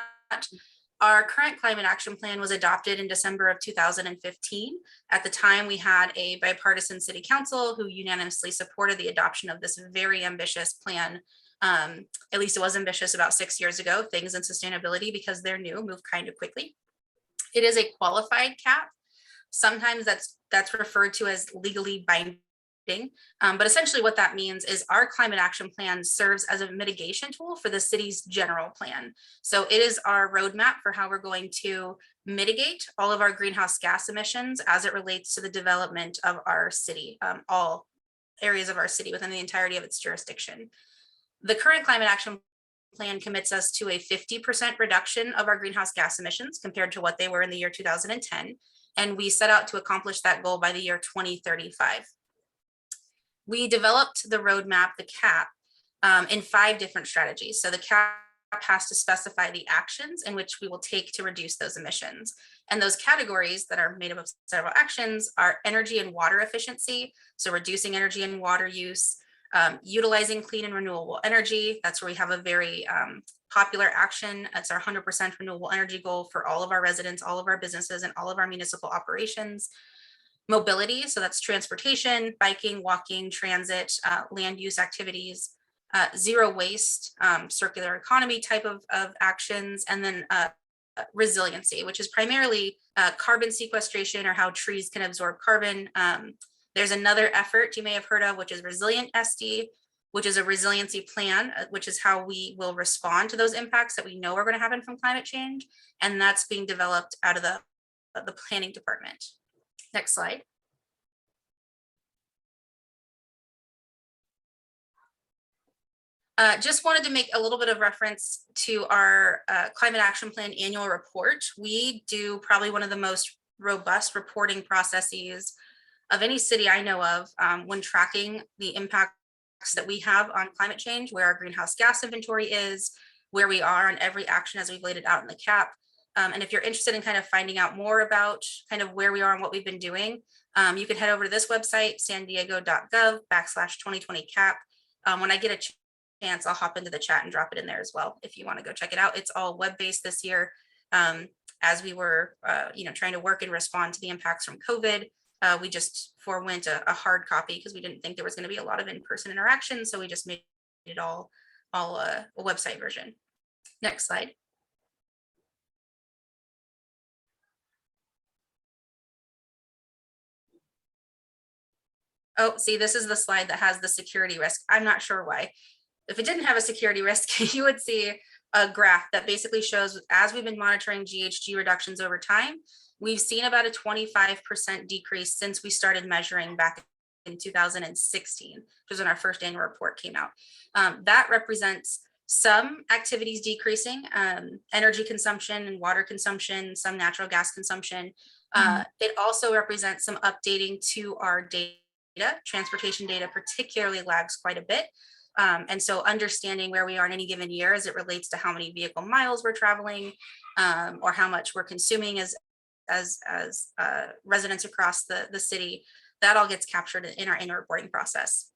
our current climate action plan was adopted in December of 2015. At the time, we had a bipartisan city council who unanimously supported the adoption of this very ambitious plan. At least it was ambitious about 6 years ago. Things in sustainability, because they're new, move kind of quickly. It is a qualified cap. Sometimes that's referred to as legally binding. But essentially what that means is our climate action plan serves as a mitigation tool for the city's general plan. So it is our roadmap for how we're going to mitigate all of our greenhouse gas emissions as it relates to the development of our city, all areas of our city within the entirety of its jurisdiction. The current climate action plan commits us to a 50% reduction of our greenhouse gas emissions compared to what they were in the year 2010. And we set out to accomplish that goal by the year 2035. We developed the roadmap, the CAP, in 5 different strategies. So the CAP has to specify the actions in which we will take to reduce those emissions. And those categories that are made up of several actions are energy and water efficiency, so reducing energy and water use, utilizing clean and renewable energy. That's where we have a very popular action. It's our 100% renewable energy goal for all of our residents, all of our businesses, and all of our municipal operations. Mobility, so that's transportation, biking, walking, transit, land use activities, zero waste, circular economy type of actions, and then resiliency, which is primarily carbon sequestration or how trees can absorb carbon. There's another effort you may have heard of, which is Resilient SD, which is a resiliency plan, which is how we will respond to those impacts that we know are going to happen from climate change. And that's being developed out of the planning department. Next slide. Just wanted to make a little bit of reference to our climate action plan annual report. We do probably one of the most robust reporting processes of any city I know of when tracking the impacts that we have on climate change, where our greenhouse gas inventory is, where we are on every action as we've laid it out in the CAP. And if you're interested in kind of finding out more about kind of where we are and what we've been doing, you can head over to this website, sandiego.gov/2020CAP. When I get a chance, I'll hop into the chat and drop it in there as well if you want to go check it out. It's all web-based this year. As we were trying to work and respond to the impacts from COVID, we just forewent a hard copy because we didn't think there was going to be a lot of in-person interaction. So we just made it all a website version. Next slide. Oh, see, this is the slide that has the security risk. I'm not sure why. If it didn't have a security risk, you would see a graph that basically shows, as we've been monitoring GHG reductions over time, we've seen about a 25% decrease since we started measuring back in 2016, which was when our first annual report came out. That represents some activities decreasing, energy consumption and water consumption, some natural gas consumption. It also represents some updating to our data. Transportation data particularly lags quite a bit. And so understanding where we are in any given year as it relates to how many vehicle miles we're traveling or how much we're consuming as residents across the city, that all gets captured in our annual reporting process.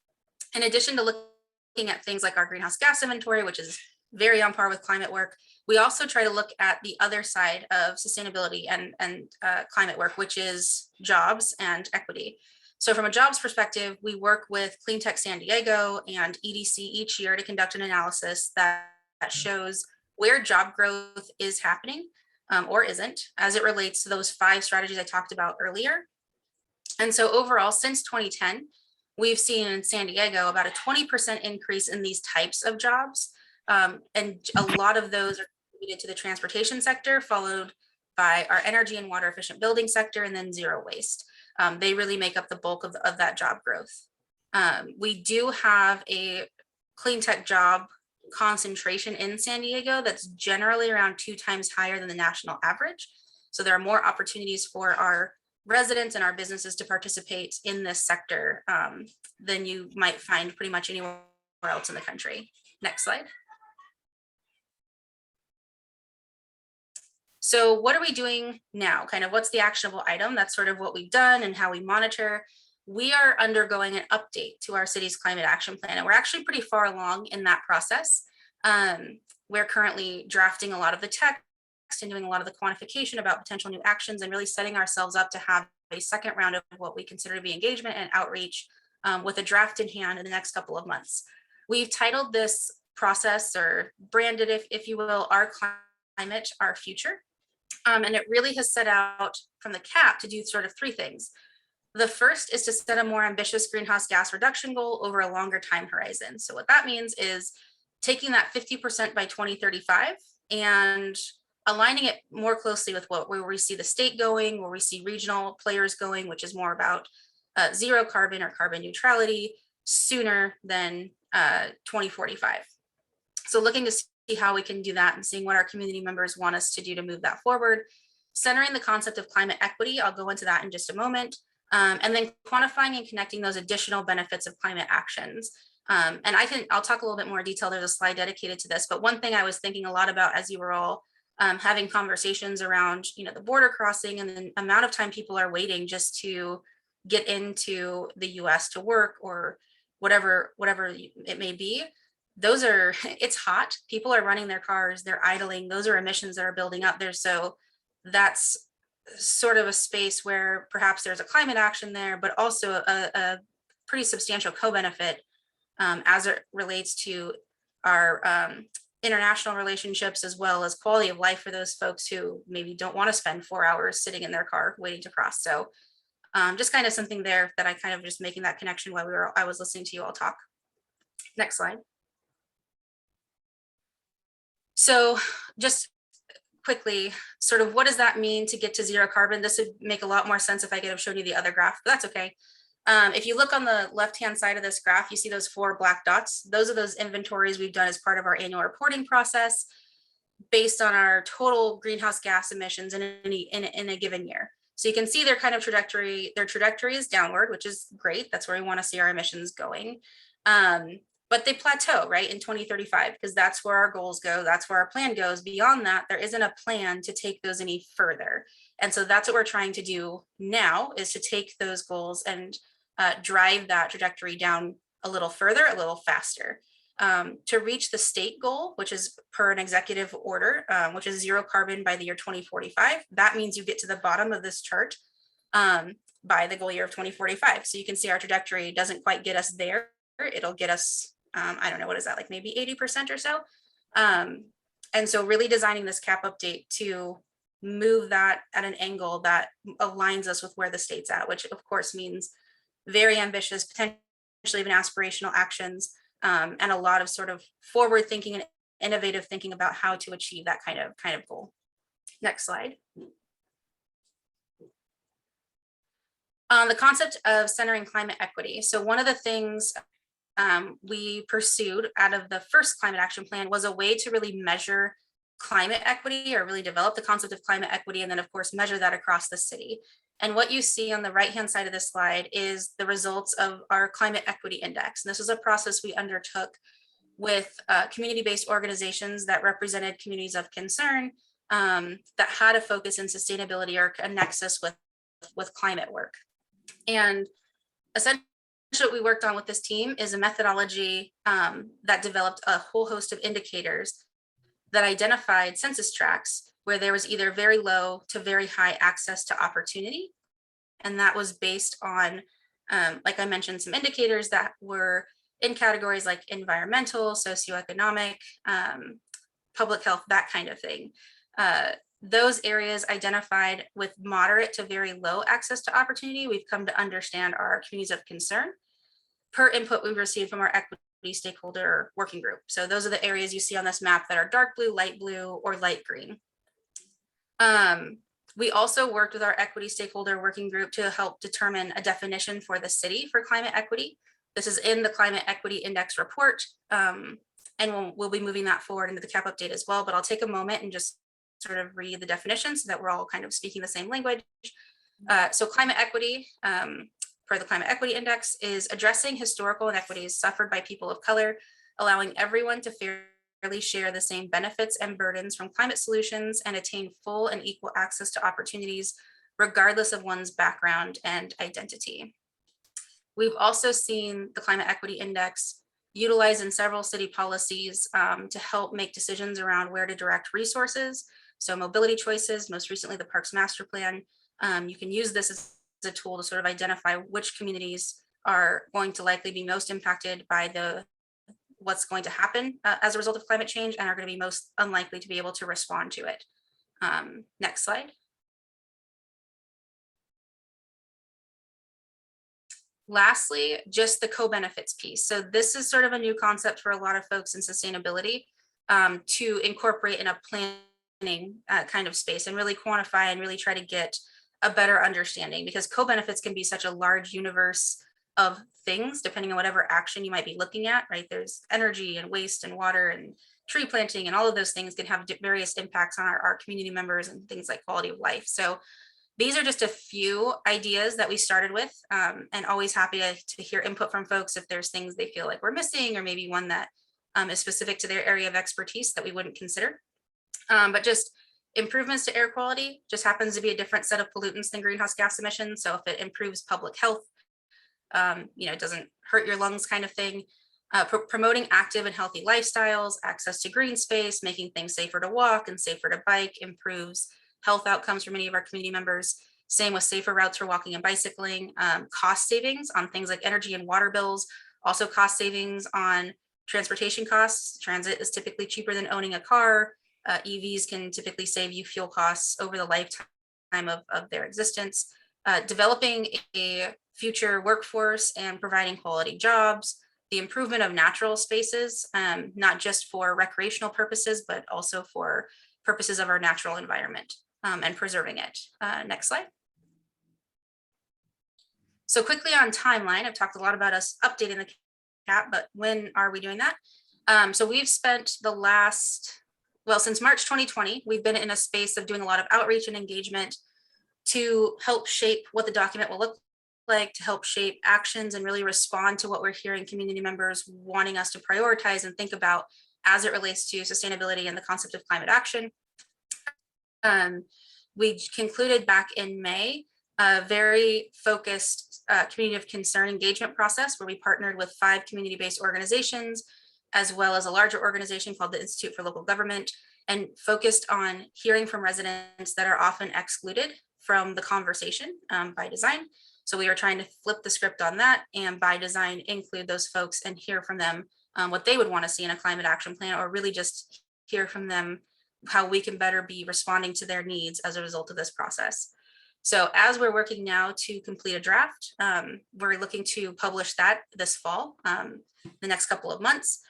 In addition to looking at things like our greenhouse gas inventory, which is very on par with climate work, we also try to look at the other side of sustainability and climate work, which is jobs and equity. So from a jobs perspective, we work with Clean Tech San Diego and EDC each year to conduct an analysis that shows where job growth is happening or isn't as it relates to those 5 strategies I talked about earlier. And so overall, since 2010, we've seen in San Diego about a 20% increase in these types of jobs. And a lot of those are related to the transportation sector, followed by our energy and water efficient building sector, and then zero waste. They really make up the bulk of that job growth. We do have a clean tech job concentration in San Diego that's generally around 2 times higher than the national average. So there are more opportunities for our residents and our businesses to participate in this sector than you might find pretty much anywhere else in the country. Next slide. So what are we doing now? Kind of what's the actionable item? That's sort of what we've done and how we monitor. We are undergoing an update to our city's climate action plan, and we're actually pretty far along in that process. We're currently drafting a lot of the text and doing a lot of the quantification about potential new actions and really setting ourselves up to have a second round of what we consider to be engagement and outreach with a draft in hand in the next couple of months. We've titled this process, or branded it, if you will, Our Climate, Our Future. And it really has set out from the CAP to do sort of 3 things. The first is to set a more ambitious greenhouse gas reduction goal over a longer time horizon. So what that means is taking that 50% by 2035 and aligning it more closely with where we see the state going, where we see regional players going, which is more about zero carbon or carbon neutrality sooner than 2045. So looking to see how we can do that and seeing what our community members want us to do to move that forward. Centering the concept of climate equity, I'll go into that in just a moment. And then quantifying and connecting those additional benefits of climate actions. And I'll talk a little bit more detail. There's a slide dedicated to this, but one thing I was thinking a lot about as you were all having conversations around, the border crossing and the amount of time people are waiting just to get into the US to work or whatever it may be. It's hot. People are running their cars, they're idling. Those are emissions that are building up there. So that's sort of a space where perhaps there's a climate action there, but also a pretty substantial co-benefit as it relates to our international relationships, as well as quality of life for those folks who maybe don't want to spend 4 hours sitting in their car waiting to cross. So just kind of something there that I kind of just making that connection while I was listening to you all talk. Next slide. So just quickly, sort of what does that mean to get to zero carbon? This would make a lot more sense if I could have shown you the other graph, but that's okay. If you look on the left-hand side of this graph, you see those 4 black dots. Those are those inventories we've done as part of our annual reporting process based on our total greenhouse gas emissions in a given year. So you can see their kind of trajectory. Their trajectory is downward, which is great. That's where we want to see our emissions going. But they plateau, right, in 2035, because that's where our goals go. That's where our plan goes. Beyond that, there isn't a plan to take those any further. And so that's what we're trying to do now, is to take those goals and drive that trajectory down a little further, a little faster. To reach the state goal, which is per an executive order, which is zero carbon by the year 2045, that means you get to the bottom of this chart by the goal year of 2045. So you can see our trajectory doesn't quite get us there. It'll get us, I don't know, what is that, like maybe 80% or so. And so really designing this CAP update to move that at an angle that aligns us with where the state's at, which of course means very ambitious, potentially even aspirational actions, and a lot of sort of forward thinking and innovative thinking about how to achieve that kind of goal. Next slide. The concept of centering climate equity. So one of the things we pursued out of the first climate action plan was a way to really measure climate equity, or really develop the concept of climate equity, and then of course measure that across the city. And what you see on the right-hand side of this slide is the results of our climate equity index. And this was a process we undertook with community-based organizations that represented communities of concern that had a focus in sustainability or a nexus with climate work. And essentially what we worked on with this team is a methodology that developed a whole host of indicators that identified census tracts where there was either very low to very high access to opportunity. And that was based on, like I mentioned, some indicators that were in categories like environmental, socioeconomic, public health, that kind of thing. Those areas identified with moderate to very low access to opportunity, we've come to understand are communities of concern per input we've received from our equity stakeholder working group. So those are the areas you see on this map that are dark blue, light blue, or light green. We also worked with our equity stakeholder working group to help determine a definition for the city for climate equity. This is in the Climate Equity Index report, and we'll be moving that forward into the CAP update as well, but I'll take a moment and just sort of read the definition so that we're all kind of speaking the same language. So climate equity, per the Climate Equity Index, is addressing historical inequities suffered by people of color, allowing everyone to fairly share the same benefits and burdens from climate solutions and attain full and equal access to opportunities, regardless of one's background and identity. We've also seen the Climate Equity Index utilized in several city policies to help make decisions around where to direct resources. So mobility choices, most recently the Parks Master Plan. You can use this as a tool to sort of identify which communities are going to likely be most impacted by what's going to happen as a result of climate change and are going to be most unlikely to be able to respond to it. Next slide. Lastly, just the co-benefits piece. So this is sort of a new concept for a lot of folks in sustainability to incorporate in a planning kind of space and really quantify and really try to get a better understanding, because co-benefits can be such a large universe of things depending on whatever action you might be looking at, right? There's energy and waste and water and tree planting, and all of those things can have various impacts on our community members and things like quality of life. So these are just a few ideas that we started with, and always happy to hear input from folks if there's things they feel like we're missing, or maybe one that is specific to their area of expertise that we wouldn't consider. But just improvements to air quality just happens to be a different set of pollutants than greenhouse gas emissions. So if it improves public health, it doesn't hurt your lungs kind of thing. Promoting active and healthy lifestyles, access to green space, making things safer to walk and safer to bike improves health outcomes for many of our community members. Same with safer routes for walking and bicycling. Cost savings on things like energy and water bills, also cost savings on transportation costs. Transit is typically cheaper than owning a car. EVs can typically save you fuel costs over the lifetime of their existence. Developing a future workforce and providing quality jobs, the improvement of natural spaces, not just for recreational purposes, but also for purposes of our natural environment and preserving it. Next slide. So quickly on timeline, I've talked a lot about us updating the CAP, but when are we doing that? So we've spent the last, since March 2020, we've been in a space of doing a lot of outreach and engagement to help shape what the document will look like, to help shape actions and really respond to what we're hearing community members wanting us to prioritize and think about as it relates to sustainability and the concept of climate action. We concluded back in May a very focused community of concern engagement process where we partnered with 5 community-based organizations, as well as a larger organization called the Institute for Local Government, and focused on hearing from residents that are often excluded from the conversation by design. So we are trying to flip the script on that and by design include those folks and hear from them what they would want to see in a climate action plan, or really just hear from them how we can better be responding to their needs as a result of this process. So as we're working now to complete a draft, we're looking to publish that this fall, the next couple of months.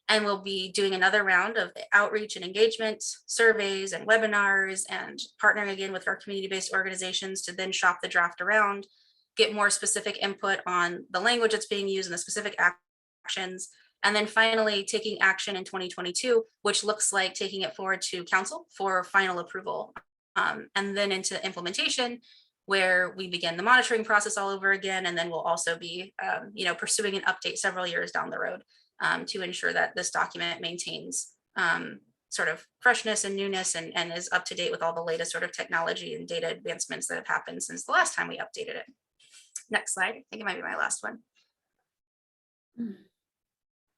And we'll be doing another round of outreach and engagement, surveys and webinars, and partnering again with our community-based organizations to then shop the draft around, get more specific input on the language that's being used and the specific actions. And then finally taking action in 2022, which looks like taking it forward to council for final approval. And then into implementation, where we begin the monitoring process all over again. And then we'll also be pursuing an update several years down the road to ensure that this document maintains sort of freshness and newness and is up to date with all the latest sort of technology and data advancements that have happened since the last time we updated it. Next slide. I think it might be my last one.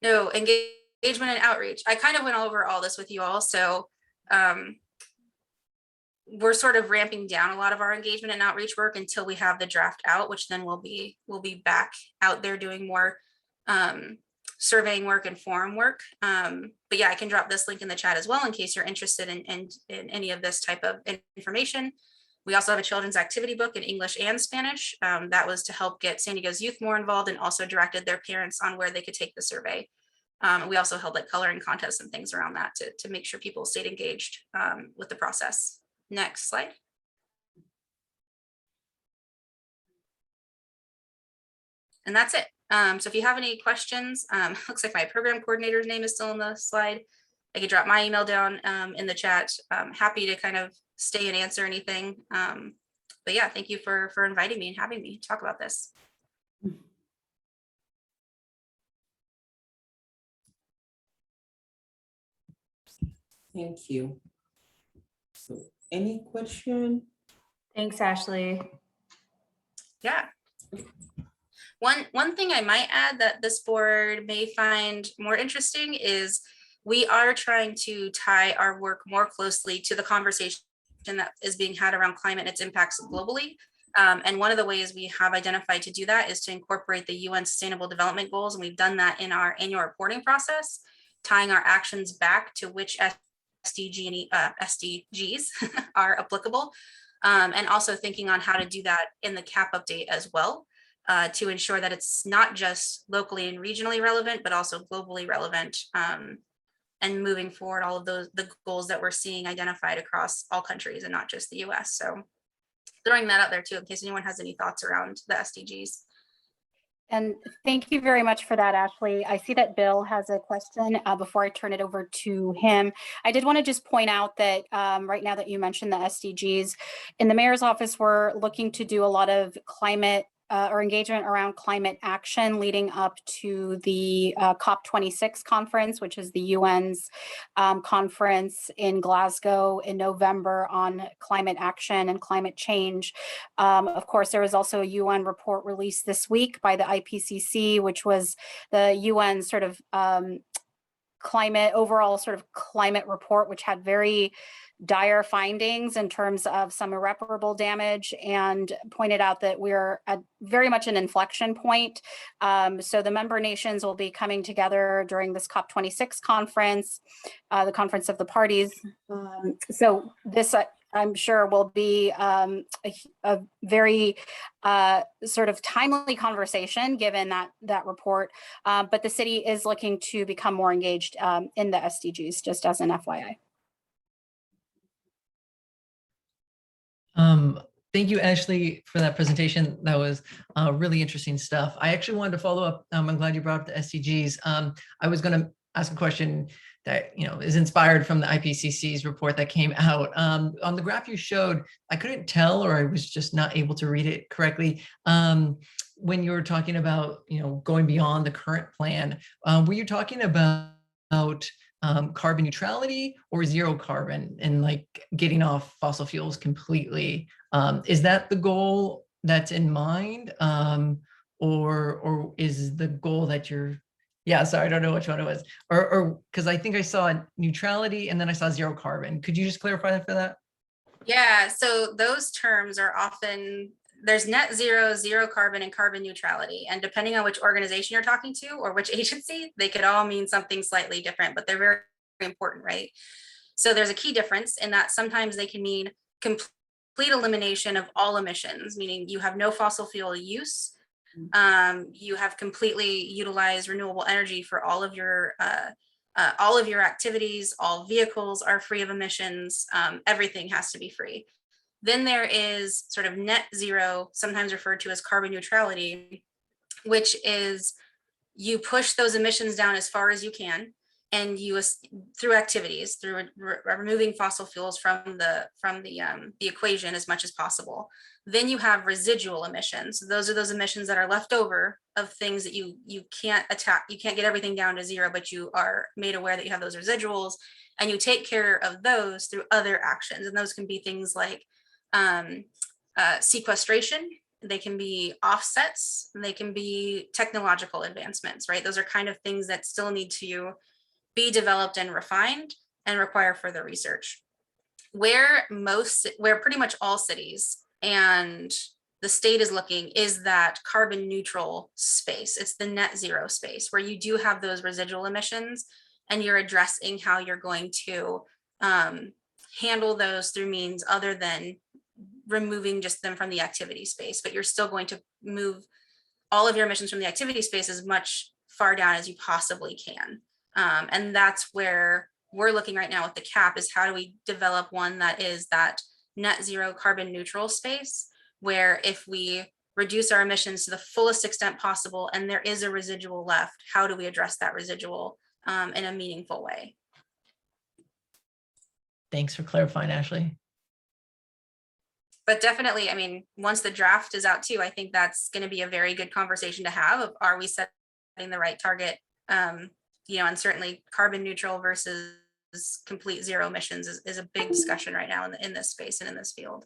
No, engagement and outreach. I kind of went over all this with you all. So we're sort of ramping down a lot of our engagement and outreach work until we have the draft out, which then we'll be back out there doing more surveying work and forum work. But yeah, I can drop this link in the chat as well in case you're interested in any of this type of information. We also have a children's activity book in English and Spanish. That was to help get San Diego's youth more involved and also directed their parents on where they could take the survey. We also held like coloring contests and things around that to make sure people stayed engaged with the process. Next slide. And that's it. So if you have any questions, looks like my program coordinator's name is still on the slide. I could drop my email down in the chat. I'm happy to kind of stay and answer anything. But yeah, thank you for inviting me and having me talk about this. Thank you. So any question? Thanks, Ashley. Yeah. One thing I might add that this board may find more interesting is we are trying to tie our work more closely to the conversation that is being had around climate and its impacts globally. And one of the ways we have identified to do that is to incorporate the UN Sustainable Development Goals. And we've done that in our annual reporting process, tying our actions back to which SDGs are applicable. And also thinking on how to do that in the CAP update as well, to ensure that it's not just locally and regionally relevant, but also globally relevant, and moving forward all of the goals that we're seeing identified across all countries and not just the US. So throwing that out there too, in case anyone has any thoughts around the SDGs. And thank you very much for that, Ashley. I see that Bill has a question before I turn it over to him. I did want to just point out that right now that you mentioned the SDGs, in the mayor's office, we're looking to do a lot of climate or engagement around climate action leading up to the COP26 conference, which is the UN's conference in Glasgow in November on climate action and climate change. Of course, there was also a UN report released this week by the IPCC, which was the UN sort of overall sort of climate report, which had very dire findings in terms of some irreparable damage, and pointed out that we're at very much an inflection point. So the member nations will be coming together during this COP26 conference, the conference of the parties. So this, I'm sure, will be a very sort of timely conversation given that report. But the city is looking to become more engaged in the SDGs, just as an FYI. Thank you, Ashley, for that presentation. That was really interesting stuff. I actually wanted to follow up. I'm glad you brought up the SDGs. I was going to ask a question that is inspired from the IPCC's report that came out. On the graph you showed, I couldn't tell, or I was just not able to read it correctly. When you were talking about going beyond the current plan, were you talking about carbon neutrality or zero carbon and like getting off fossil fuels completely? Is that the goal that's in mind, or is the goal that you're? Yeah, sorry, I don't know which one it was, or because I think I saw neutrality and then I saw zero carbon. Could you just clarify that for that? Yeah, so those terms are often, there's net zero, zero carbon, and carbon neutrality. And depending on which organization you're talking to or which agency, they could all mean something slightly different, but they're very, very important, right? So there's a key difference in that sometimes they can mean complete elimination of all emissions, meaning you have no fossil fuel use. You have completely utilized renewable energy for all of your activities. All vehicles are free of emissions. Everything has to be free. Then there is sort of net zero, sometimes referred to as carbon neutrality, which is you push those emissions down as far as you can, and you through activities, through removing fossil fuels from the equation as much as possible. Then you have residual emissions. Those are those emissions that are left over of things that you can't attack. You can't get everything down to zero, but you are made aware that you have those residuals, and you take care of those through other actions. And those can be things like sequestration. They can be offsets. They can be technological advancements, right? Those are kind of things that still need to be developed and refined and require further research. Where pretty much all cities and the state is looking is that carbon neutral space. It's the net zero space where you do have those residual emissions and you're addressing how you're going to handle those through means other than removing just them from the activity space, but you're still going to move all of your emissions from the activity space as much far down as you possibly can. And that's where we're looking right now with the cap, is how do we develop one that is that net zero carbon neutral space, where if we reduce our emissions to the fullest extent possible and there is a residual left, how do we address that residual in a meaningful way? Thanks for clarifying, Ashley. But definitely, I mean, once the draft is out too, I think that's going to be a very good conversation to have of, are we setting the right target? You know, and certainly carbon neutral versus complete zero emissions is a big discussion right now in this space and in this field.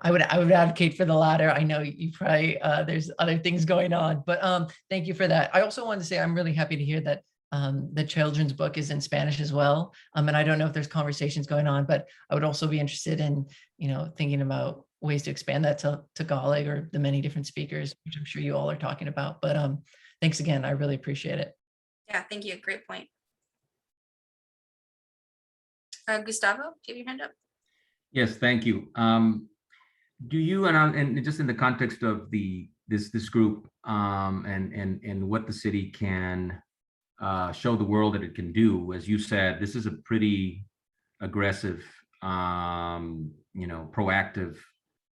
I would advocate for the latter. I know you probably there's other things going on, but thank you for that. I also wanted to say I'm really happy to hear that the children's book is in Spanish as well. And I don't know if there's conversations going on, but I would also be interested in, you know, thinking about ways to expand that to Tagalog or the many different speakers, which I'm sure you all are talking about. But thanks again. I really appreciate it. Yeah, thank you. Great point. Gustavo, do you have your hand up? Yes, thank you. Do you, and just in the context of this group and what the city can show the world that it can do, as you said, this is a pretty aggressive, you know, proactive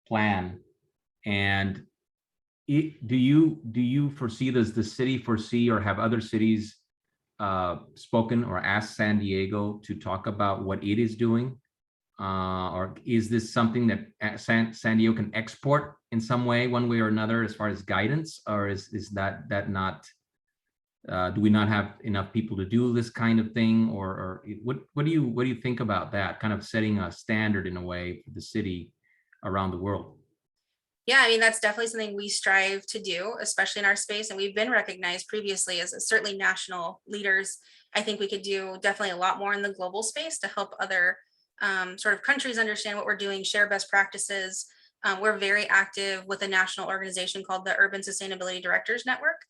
plan. And do you foresee, does the city foresee, or have other cities spoken or asked San Diego to talk about what it is doing? Or is this something that San Diego can export in some way, one way or another, as far as guidance? Or is that not, do we not have enough people to do this kind of thing? Or what do you think about that, kind of setting a standard in a way for the city around the world? Yeah, I mean, that's definitely something we strive to do, especially in our space. And we've been recognized previously as certainly national leaders. I think we could do definitely a lot more in the global space to help other sort of countries understand what we're doing, share best practices. We're very active with a national organization called the Urban Sustainability Directors Network,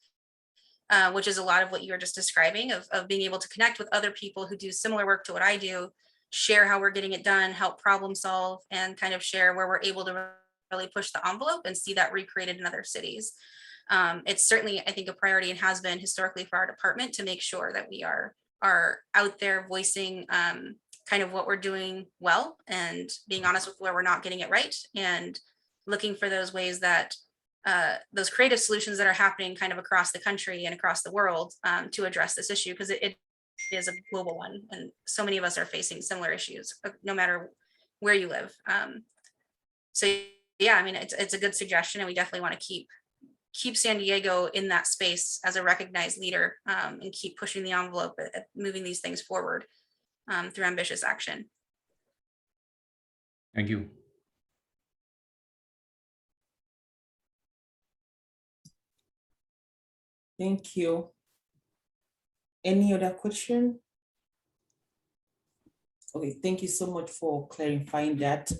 which is a lot of what you were just describing, of being able to connect with other people who do similar work to what I do, share how we're getting it done, help problem solve, and kind of share where we're able to really push the envelope and see that recreated in other cities. It's certainly, I think, a priority and has been historically for our department to make sure that we are out there voicing kind of what we're doing well and being honest with where we're not getting it right, and looking for those ways that those creative solutions that are happening kind of across the country and across the world to address this issue, because it is a global one. And so many of us are facing similar issues, no matter where you live. So yeah, I mean, it's a good suggestion, and we definitely want to keep San Diego in that space as a recognized leader, and keep pushing the envelope at moving these things forward through ambitious action. Thank you. Thank you. Any other question? Okay, thank you so much for clarifying that.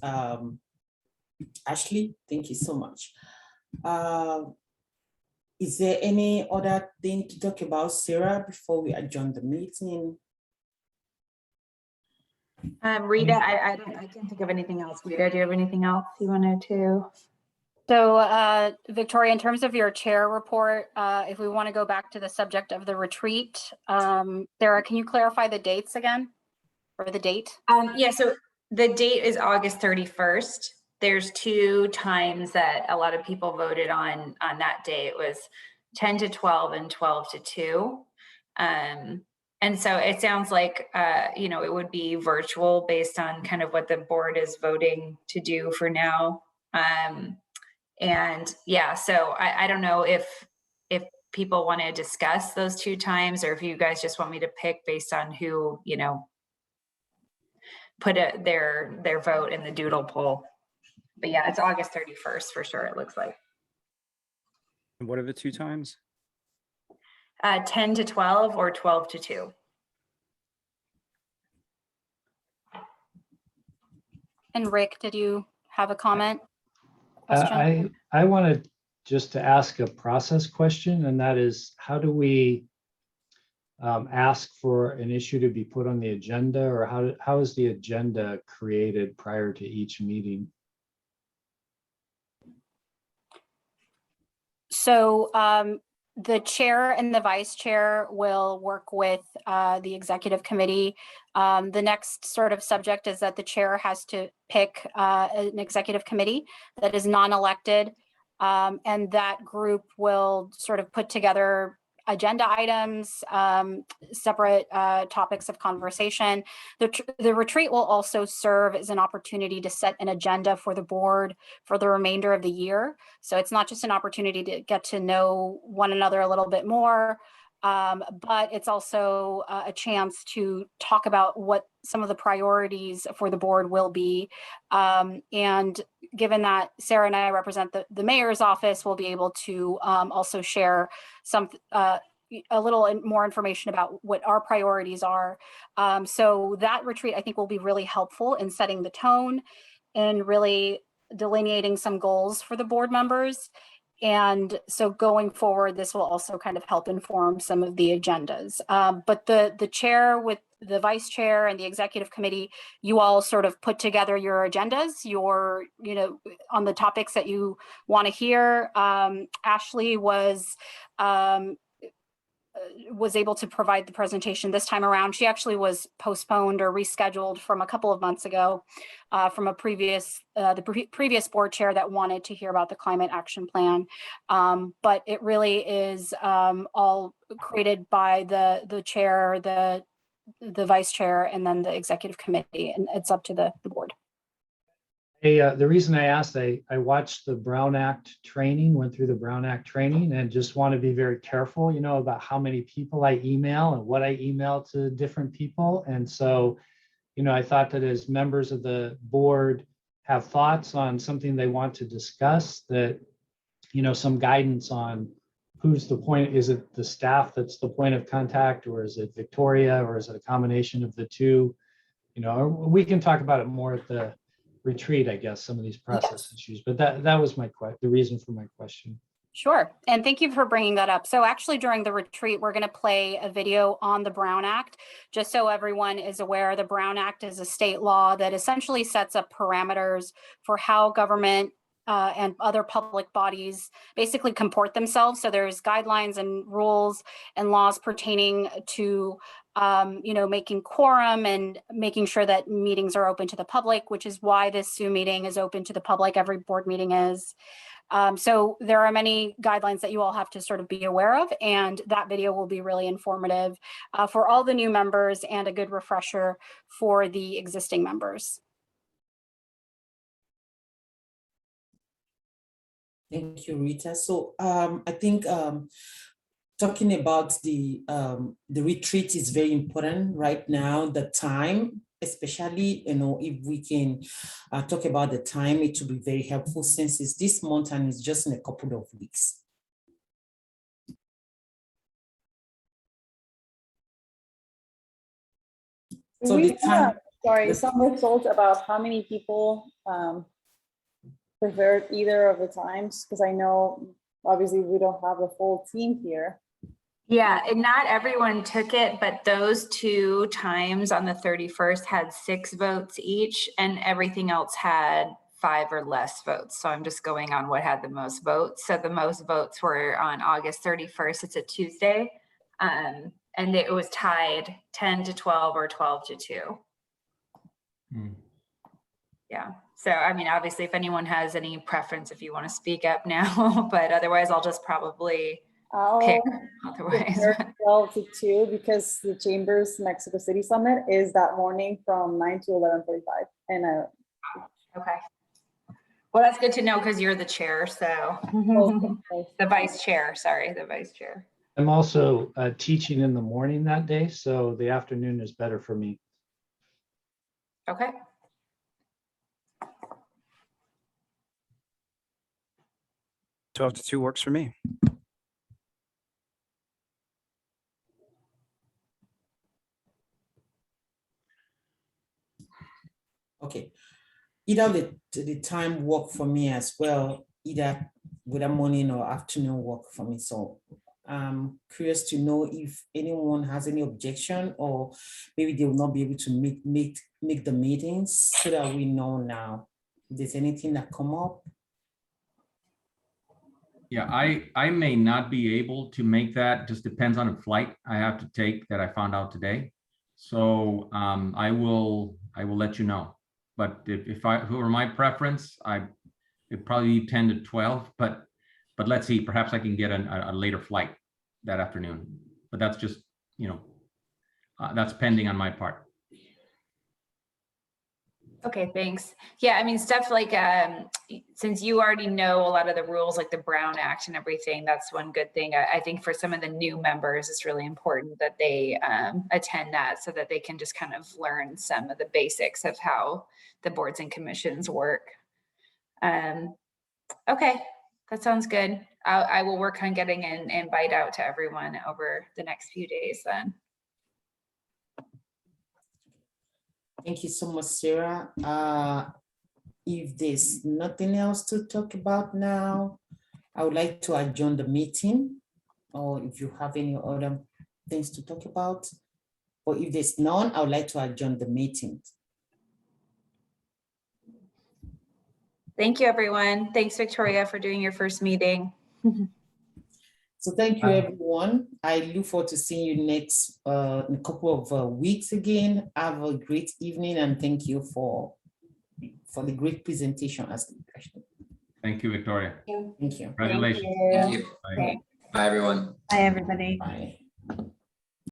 Ashley, thank you so much. Is there any other thing to talk about, Sarah, before we adjourn the meeting? Rita, I can't think of anything else. Rita, do you have anything else you wanted to? So Victoria, in terms of your chair report, if we want to go back to the subject of the retreat, Sarah, can you clarify the dates again, or the date? Yeah, so the date is August 31st. There's 2 times that a lot of people voted on that day. It was 10 to 12 and 12 to 2. And so it sounds like, you know, it would be virtual based on kind of what the board is voting to do for now. And yeah, so I don't know if people want to discuss those 2 times, or if you guys just want me to pick based on who, you know, put their vote in the doodle poll. But yeah, it's August 31st for sure, it looks like. And what are the 2 times? 10 to 12 or 12 to 2. And Rick, did you have a comment? question? I wanted just to ask a process question, and that is, how do we ask for an issue to be put on the agenda, or how is the agenda created prior to each meeting? So the chair and the vice chair will work with the executive committee. The next sort of subject is that the chair has to pick an executive committee that is non-elected, and that group will sort of put together agenda items, separate topics of conversation. The retreat will also serve as an opportunity to set an agenda for the board for the remainder of the year. So it's not just an opportunity to get to know one another a little bit more, but it's also a chance to talk about what some of the priorities for the board will be. And given that Sarah and I represent the mayor's office, we'll be able to also share some a little more information about what our priorities are. So that retreat, I think, will be really helpful in setting the tone and really delineating some goals for the board members. And so going forward, this will also kind of help inform some of the agendas. But the chair with the vice chair and the executive committee, you all sort of put together your agendas, on the topics that you want to hear. Ashley was able to provide the presentation this time around. She actually was postponed or rescheduled from a couple of months ago from a previous board chair that wanted to hear about the climate action plan. But it really is all created by the chair, the vice chair, and then the executive committee, and it's up to the board. Hey, the reason I asked, I watched the Brown Act training, went through the Brown Act training, and just want to be very careful, about how many people I email and what I email to different people. And so, I thought that as members of the board have thoughts on something they want to discuss, that, some guidance on who's the point, is it the staff that's the point of contact, or is it Victoria, or is it a combination of the two? We can talk about it more at the retreat, I guess, some of these process issues, but that was the reason for my question. Sure, and thank you for bringing that up. So actually during the retreat, we're going to play a video on the Brown Act, just so everyone is aware. The Brown Act is a state law that essentially sets up parameters for how government and other public bodies basically comport themselves. So there's guidelines and rules and laws pertaining to making quorum and making sure that meetings are open to the public, which is why this Zoom meeting is open to the public. Every board meeting is. So there are many guidelines that you all have to sort of be aware of, and that video will be really informative for all the new members and a good refresher for the existing members. Thank you, Rita. So I think talking about the retreat is very important right now. The time, especially, if we can talk about the time, it will be very helpful since it's this month and it's just in a couple of weeks. So the time. Some results about how many people preferred either of the times, because I know obviously we don't have the full team here. Yeah, and not everyone took it, but those two times on the 31st had 6 votes each, and everything else had 5 or less votes. So I'm just going on what had the most votes. So the most votes were on August 31st. It's a Tuesday. And it was tied 10-12 or 12-2. Yeah. So, I mean, obviously, if anyone has any preference, if you want to speak up now, but otherwise I'll just probably pick otherwise. 12-2 because the Chambers Mexico City Summit is that morning from 9 to 11:45. And okay. Well, that's good to know because you're the chair. So the vice chair, the vice chair. I'm also teaching in the morning that day, so the afternoon is better for me. Okay. So 12-2 works for me. Okay. either the time work for me as well, either whether morning or afternoon work for me. So I'm curious to know if anyone has any objection, or maybe they will not be able to make the meetings, so that we know now if there's anything that come up. Yeah, I may not be able to make that. Just depends on a flight I have to take that I found out today. So I will let you know. But if were my preference, it'd probably be 10 to 12. But let's see. Perhaps I can get a later flight that afternoon. But that's just, you know, that's pending on my part. Okay, thanks. Yeah, I mean, stuff like, since you already know a lot of the rules, like the Brown Act and everything, that's one good thing. I think for some of the new members, it's really important that they attend that, so that they can just kind of learn some of the basics of how the boards and commissions work. Okay, that sounds good. I will work on getting an invite out to everyone over the next few days then. Thank you so much, Sarah. If there's nothing else to talk about now, I would like to adjourn the meeting, or if you have any other things to talk about, or if there's none, I would like to adjourn the meeting. Thank you, everyone. Thanks, Victoria, for doing your first meeting. So thank you, everyone. I look forward to seeing you next in a couple of weeks again. Have a great evening, and thank you for the great presentation. Thank you, Victoria. Thank you. Congratulations. Thank you. Bye. Bye, everyone. Bye, everybody. Bye.